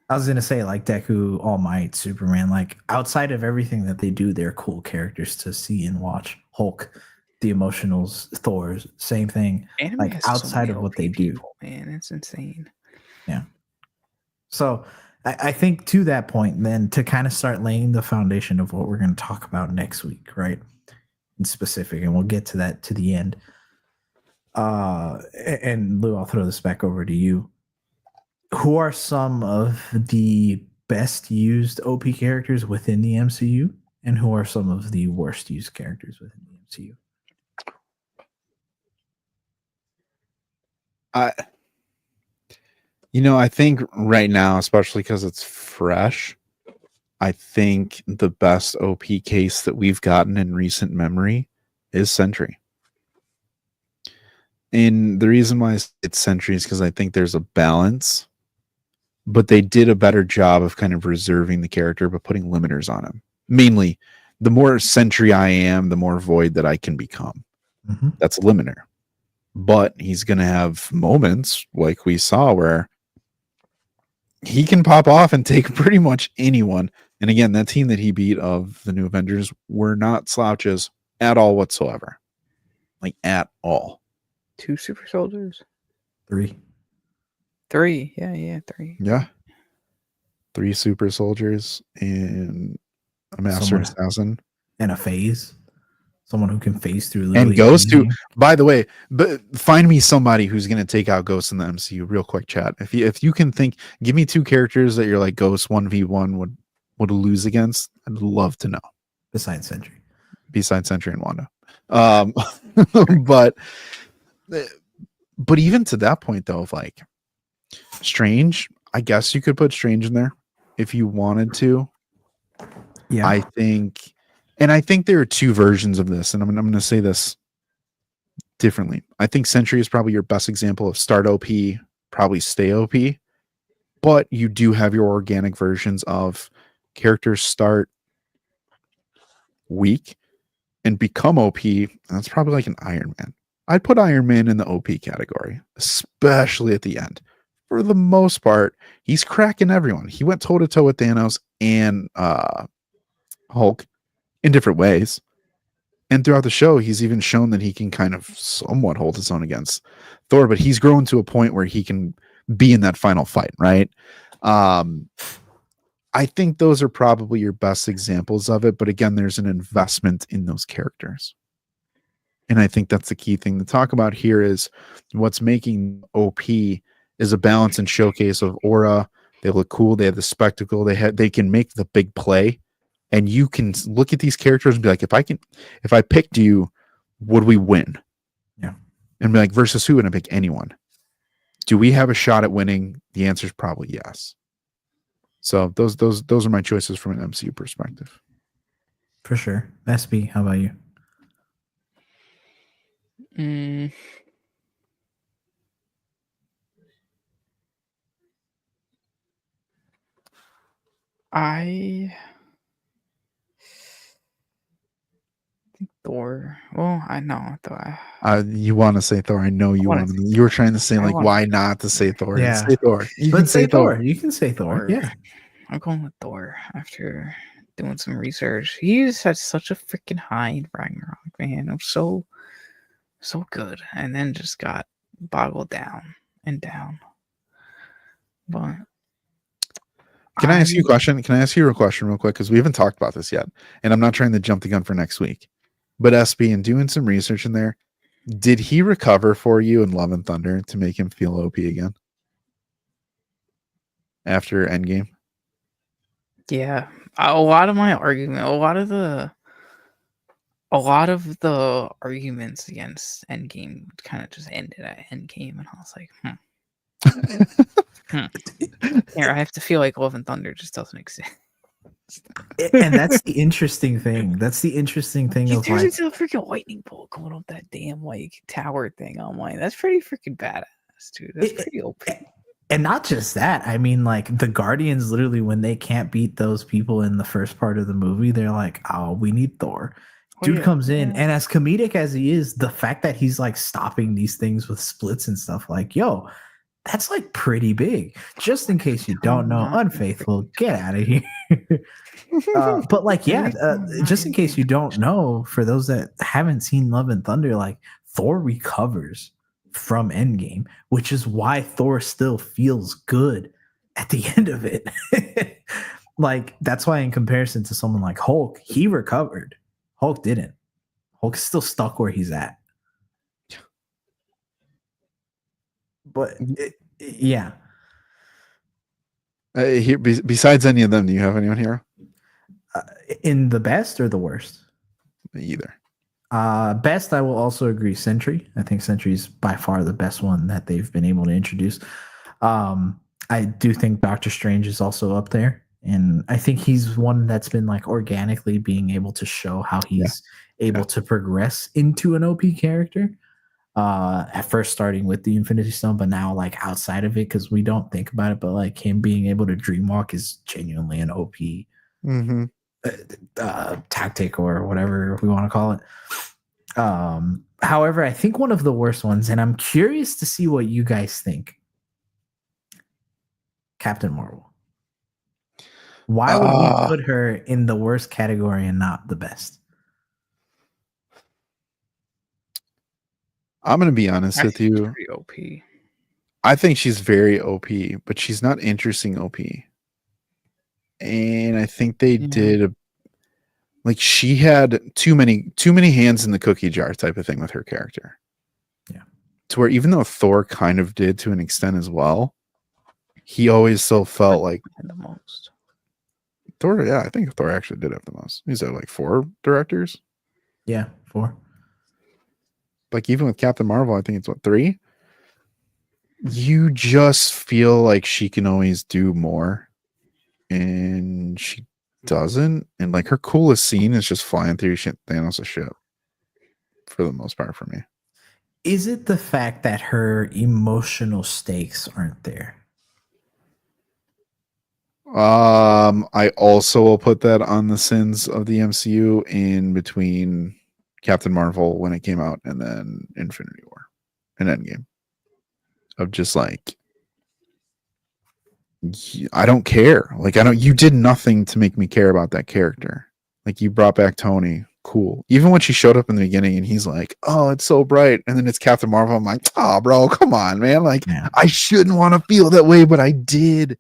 I was gonna say, like, Deku, All Might, Superman, like, outside of everything that they do, they're cool characters to see and watch. Hulk, the Emotionals, Thor's, same thing. Anime like, has outside so of what OP they people, do, man, it's insane. Yeah. So I think to that point, then to kind of start laying the foundation of what we're going to talk about next week, right? In specific, and we'll get to that to the end. And Lou, I'll throw this back over to you. Who are some of the best used OP characters within the MCU, and who are some of the worst used characters within the MCU? I think right now, especially because it's fresh, I think the best OP case that we've gotten in recent memory is Sentry. And the reason why it's Sentry is because I think there's a balance, but they did a better job of kind of reserving the character, but putting limiters on him. Mainly, the more Sentry I am, the more Void that I can become. Mm-hmm. That's a limiter. But he's going to have moments like we saw where he can pop off and take pretty much anyone. And again, that team that he beat of the New Avengers were not slouches at all whatsoever. Like, at all. 2 super soldiers? 3. 3. Yeah, 3. Yeah. 3 super soldiers and a master assassin. And a phase. Someone who can phase through. And Ghost, who, by the way, but find me somebody who's going to take out Ghost in the MCU real quick, chat. If you can think, give me 2 characters that you're like Ghost 1v1 would lose against. I'd love to know. Besides Sentry and Wanda. But even to that point though, of like Strange, I guess you could put Strange in there if you wanted to. Yeah, I think there are 2 versions of this, and I'm going to say this differently. I think Sentry is probably your best example of start OP, probably stay OP, but you do have your organic versions of characters start weak and become OP. That's probably like an Iron Man. I'd put Iron Man in the OP category, especially at the end. For the most part, he's cracking everyone. He went toe-to-toe with Thanos and Hulk in different ways. And throughout the show, he's even shown that he can kind of somewhat hold his own against Thor, but he's grown to a point where he can be in that final fight, right? I think those are probably your best examples of it. But again, there's an investment in those characters. And I think that's the key thing to talk about here is what's making OP is a balance and showcase of aura. They look cool. They have the spectacle. They can make the big play. And you can look at these characters and be like, if I picked you, would we win? Yeah. And be like, versus who? And I pick anyone. Do we have a shot at winning? The answer is probably yes. So those are my choices from an MCU perspective. For sure. SB, how about you? I think Thor. Well, I know Thor. You want to say Thor? I know you want to. You were trying to say like, why not to say Thor? Yeah. Say Thor. But say Thor. You can say Thor. Yeah. I'm going with Thor after doing some research. He just had such a freaking high in Ragnarok, man. It was so good, and then just got boggled down and down. But Can I ask you a question? Can I ask you a question real quick? Because we haven't talked about this yet, and I'm not trying to jump the gun for next week. But SB, and doing some research in there, did he recover for you in Love and Thunder to make him feel OP again after Endgame? Yeah, a lot of my argument, a lot of the arguments against Endgame kind of just ended at Endgame, and I was like, Here, I have to feel like Love and Thunder just doesn't exist. And that's the interesting thing. That's the interesting thing He of turns like, into a freaking lightning bolt going up that damn like tower thing. I'm like, that's pretty freaking badass, dude. That's pretty OP. and not just that. I mean, like the Guardians, literally, when they can't beat those people in the first part of the movie, they're like, "Oh, we need Thor." Dude comes in, and as comedic as he is, the fact that he's like stopping these things with splits and stuff, like, yo, that's like pretty big. Just in case you don't know, Unfaithful, get out of here. But like, yeah, just in case you don't know, for those that haven't seen Love and Thunder, like Thor recovers from Endgame, which is why Thor still feels good at the end of it. Like, that's why in comparison to someone like Hulk, he recovered. Hulk didn't. Hulk is still stuck where he's at. But yeah. Here, besides any of them, do you have anyone here? In the best or the worst? Either. Best, I will also agree, Sentry. I think Sentry is by far the best one that they've been able to introduce. I do think Doctor Strange is also up there. And I think he's one that's been like organically being able to show how he's able to progress into an OP character. At first starting with the Infinity Stone, but now like outside of it, because we don't think about it, but like him being able to dreamwalk is genuinely an OP tactic or whatever we want to call it. However, I think one of the worst ones, and I'm curious to see what you guys think. Captain Marvel. Why would we put her in the worst category and not the best? I'm going to be honest with you. Pretty OP. I think she's very OP, but she's not interesting OP. And I think they did like she had too many hands in the cookie jar type of thing with her character. Yeah. To where even though Thor kind of did to an extent as well, he always still felt like the most. Thor, yeah, I think Thor actually did have the most. He's at like 4 directors. Yeah, 4. Like even with Captain Marvel, I think it's what, 3? You just feel like she can always do more, and she doesn't. And like her coolest scene is just flying through Thanos' ship for the most part for me. Is it the fact that her emotional stakes aren't there? I also will put that on the sins of the MCU in between Captain Marvel when it came out and then Infinity War and Endgame. Of just like, I don't care. Like, you did nothing to make me care about that character. Like, you brought back Tony. Cool. Even when she showed up in the beginning and he's like, oh, it's so bright. And then it's Captain Marvel. I'm like, oh, bro, come on, man. Like, I shouldn't want to feel that way, but I did.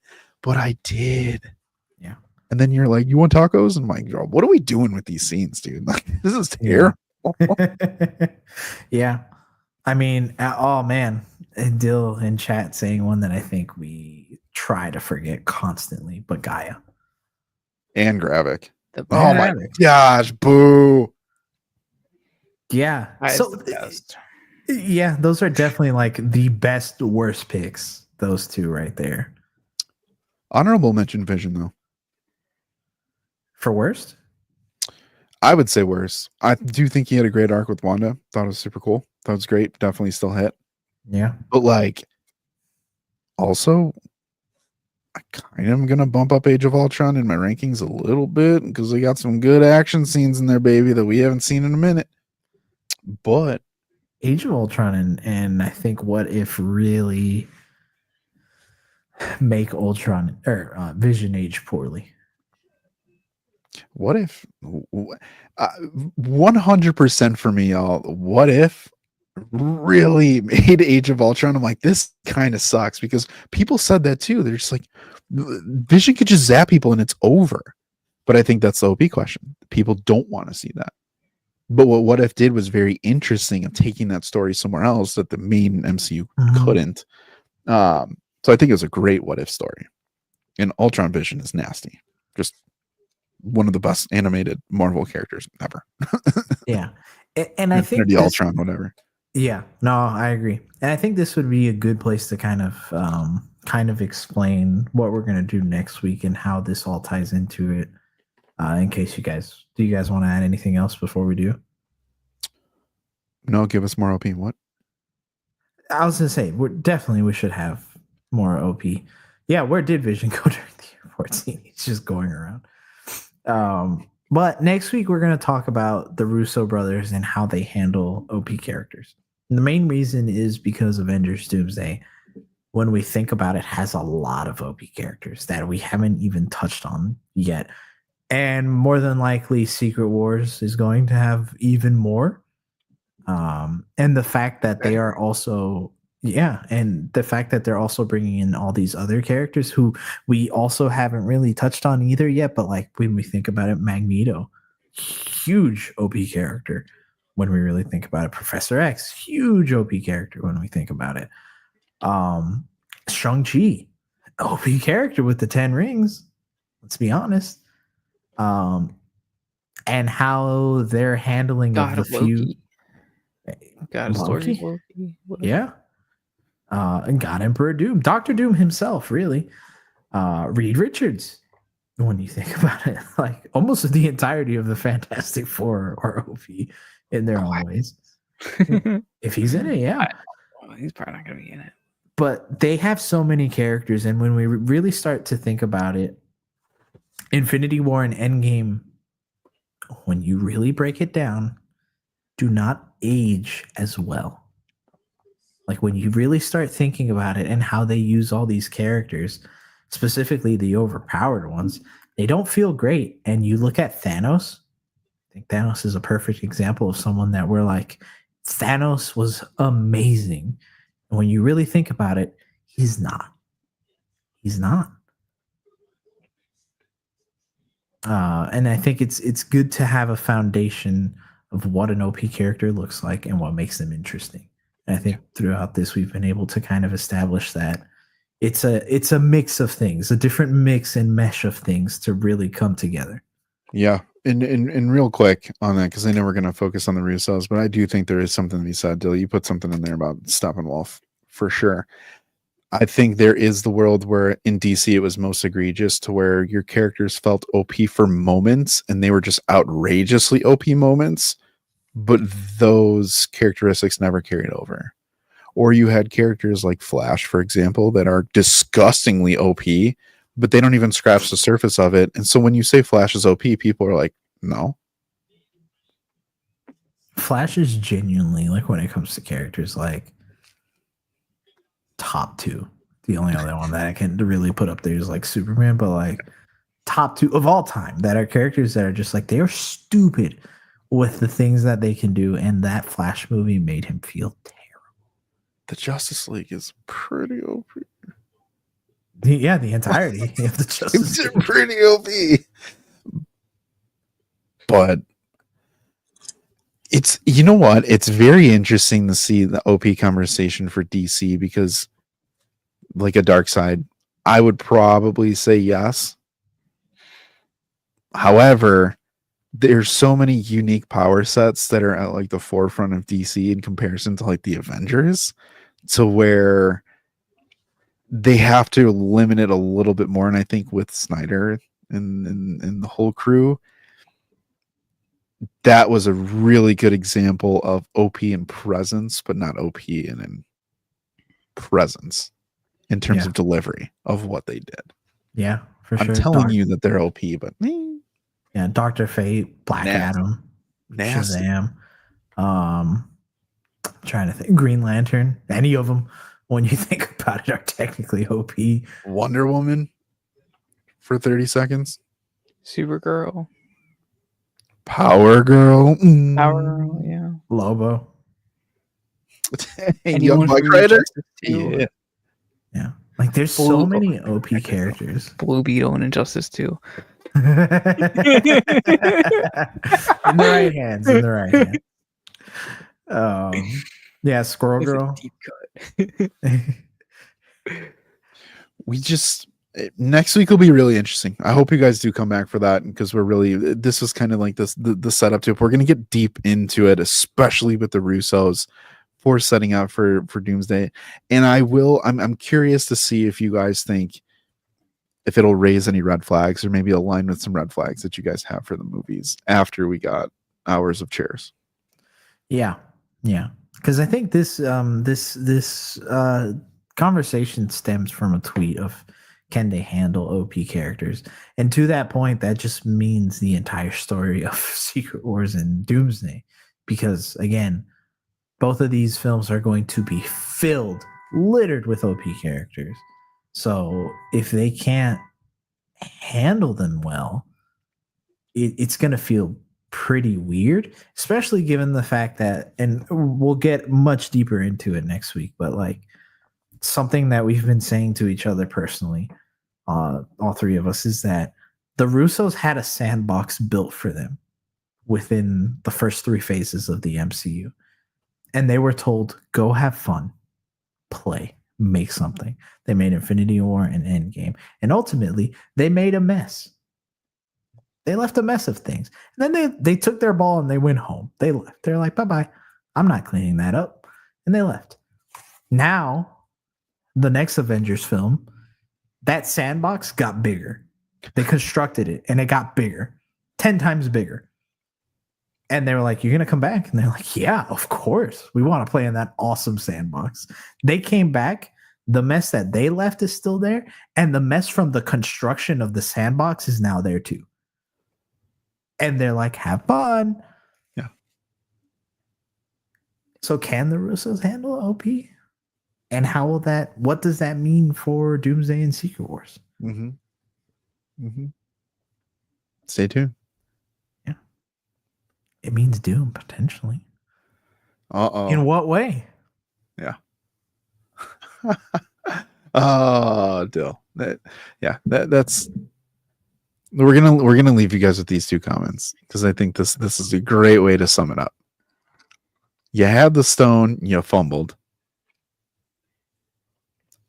Yeah. And then you're like, you want tacos? And I'm like, what are we doing with these scenes, dude? Like, this is terrible. Yeah. I mean, oh man, Dill in chat saying one that I think we try to forget constantly, but Gaia. And Gravik. Oh my gosh, boo. Yeah. So yeah, those are definitely like the best worst picks. Those two right there. Honorable mention Vision though. For worst? I would say worse. I do think he had a great arc with Wanda. Thought it was super cool. Thought it was great. Definitely still hit. Yeah. But like, also, I kind of am going to bump up Age of Ultron in my rankings a little bit because they got some good action scenes in there, baby, that we haven't seen in a minute. But Age of Ultron and I think What If really make Ultron or Vision age poorly. What if 100% for me, y'all? What if really made Age of Ultron? I'm like, this kind of sucks because people said that too. They're just like, Vision could just zap people and it's over. But I think that's the OP question. People don't want to see that. But what if did was very interesting of taking that story somewhere else that the main MCU couldn't. So I think it was a great what if story. And Ultron Vision is nasty. Just one of the best animated Marvel characters ever. Yeah. And I think Infinity Ultron, whatever. Yeah, no, I agree. And I think this would be a good place to kind of explain what we're going to do next week and how this all ties into it. In case do you guys want to add anything else before we do? No, give us more OP. What? I was going to say, we should have more OP. Yeah, where did Vision go during the airport scene? He's just going around. But next week we're going to talk about the Russo brothers and how they handle OP characters. And the main reason is because Avengers Doomsday, when we think about it, has a lot of OP characters that we haven't even touched on yet. And more than likely Secret Wars is going to have even more. And the fact that they are also they're also bringing in all these other characters who we also haven't really touched on either yet. But like when we think about it, Magneto, huge OP character. When we really think about it, Professor X, huge OP character. When we think about it, Shang-Chi, OP character with the 10 rings. Let's be honest. And how they're handling God of the of few. Loki. God of Story of Loki. Yeah. And God Emperor Doom, Dr. Doom himself, really. Reed Richards, when you think about it, like almost the entirety of the Fantastic Four are OP in their own ways. If he's in it, yeah. He's probably not going to be in it. But they have so many characters, and when we really start to think about it, Infinity War and Endgame, when you really break it down, do not age as well. Like when you really start thinking about it and how they use all these characters, specifically the overpowered ones, they don't feel great. And you look at Thanos, I think Thanos is a perfect example of someone that we're like, Thanos was amazing. And when you really think about it, he's not. He's not. And I think it's good to have a foundation of what an OP character looks like and what makes them interesting. And I think throughout this, we've been able to kind of establish that it's a mix of things, a different mix and mesh of things to really come together. Yeah. And real quick on that, because I know we're going to focus on the Russos, but I do think there is something to be said. Dill, you put something in there about Steppenwolf for sure. I think there is the world where in DC it was most egregious to where your characters felt OP for moments and they were just outrageously OP moments, but those characteristics never carried over. Or you had characters like Flash, for example, that are disgustingly OP, but they don't even scratch the surface of it. And so when you say Flash is OP, people are like, no. Flash is genuinely, like when it comes to characters, like top 2. The only other one that I can really put up there is like Superman, but like top 2 of all time that are characters that are just like, they're stupid with the things that they can do. And that Flash movie made him feel terrible. The Justice League is pretty OP. The entirety of the Justice League. Pretty OP. But it's, you know what? It's very interesting to see the OP conversation for DC because, like a Dark Side, I would probably say yes. However, there's so many unique power sets that are at like the forefront of DC in comparison to like the Avengers, to where they have to limit it a little bit more. And I think with Snyder and the whole crew, that was a really good example of OP in presence, but not OP in presence in terms of delivery of what they did. Yeah, for sure. I'm telling you that they're OP, but yeah, Dr. Fate, Black Adam, Shazam, trying to think, Green Lantern, any of them. when you think about it, are technically OP. Wonder Woman for 30 seconds. Supergirl. Power Girl. Power Girl, yeah. Lobo. And Young Anyone Buck from Rider. Injustice 2. Yeah. Like there's so many OP characters. Blue Beetle and Injustice 2. In the right hands. In the right hands. Yeah, Squirrel Girl. Deep cut. We just next week will be really interesting. I hope you guys do come back for that, because this was kind of like the setup to it. We're gonna get deep into it, especially with the Russos for setting out for Doomsday. And I'm curious to see if you guys think if it'll raise any red flags, or maybe align with some red flags that you guys have for the movies after we got Hours of Chairs. Yeah. Because I think this conversation stems from a tweet of, can they handle OP characters? And to that point, that just means the entire story of Secret Wars and Doomsday. Because again, both of these films are going to be littered with OP characters. So if they can't handle them well, it's going to feel pretty weird, especially given the fact that, and we'll get much deeper into it next week, but like something that we've been saying to each other personally, all three of us, is that the Russos had a sandbox built for them within the first 3 phases of the MCU. And they were told, go have fun, play, make something. They made Infinity War and Endgame. And ultimately, they made a mess. They left a mess of things. And then they took their ball and they went home. They left. They're like, bye-bye. I'm not cleaning that up. And they left. Now, the next Avengers film, that sandbox got bigger. They constructed it and it got bigger. 10 times bigger. And they were like, you're going to come back? And they're like, yeah, of course. We want to play in that awesome sandbox. They came back. The mess that they left is still there. And the mess from the construction of the sandbox is now there too. And they're like, have fun. Yeah. So can the Russos handle OP? And what does that mean for Doomsday and Secret Wars? Stay tuned. Yeah. It means Doom, potentially. Uh-oh. In what way? Yeah. Oh, Dill. That's we're gonna leave you guys with these 2 comments, because I think this is a great way to sum it up. You had the stone, you fumbled.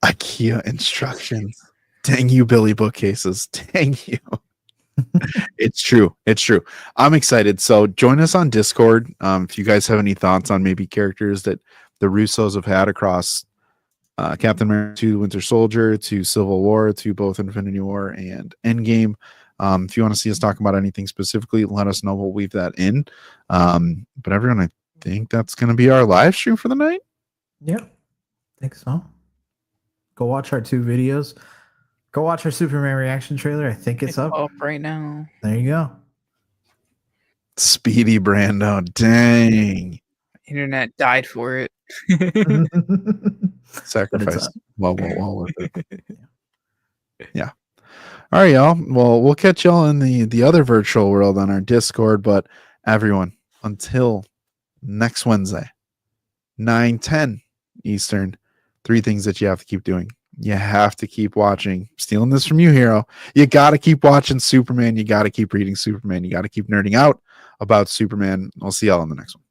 IKEA instructions. Dang you, Billy bookcases. Dang you. It's true. I'm excited. So join us on Discord. If you guys have any thoughts on maybe characters that the Russos have had across Captain America to Winter Soldier to Civil War to both Infinity War and Endgame. If you want to see us talk about anything specifically, let us know. We'll weave that in. But everyone, I think that's going to be our live stream for the night. Yep. I think so. Go watch our 2 videos. Go watch our Superman reaction trailer. I think it's up right now. There you go. Speedy Brando. Dang. Internet died for it. Sacrifice. Well worth it. Yeah. All right, y'all. Well, we'll catch y'all in the other virtual world on our Discord. But everyone, until next Wednesday, 9:10 Eastern, 3 things that you have to keep doing. You have to keep watching. Stealing this from you, Hero. You got to keep watching Superman. You got to keep reading Superman. You got to keep nerding out about Superman. I'll see y'all on the next one.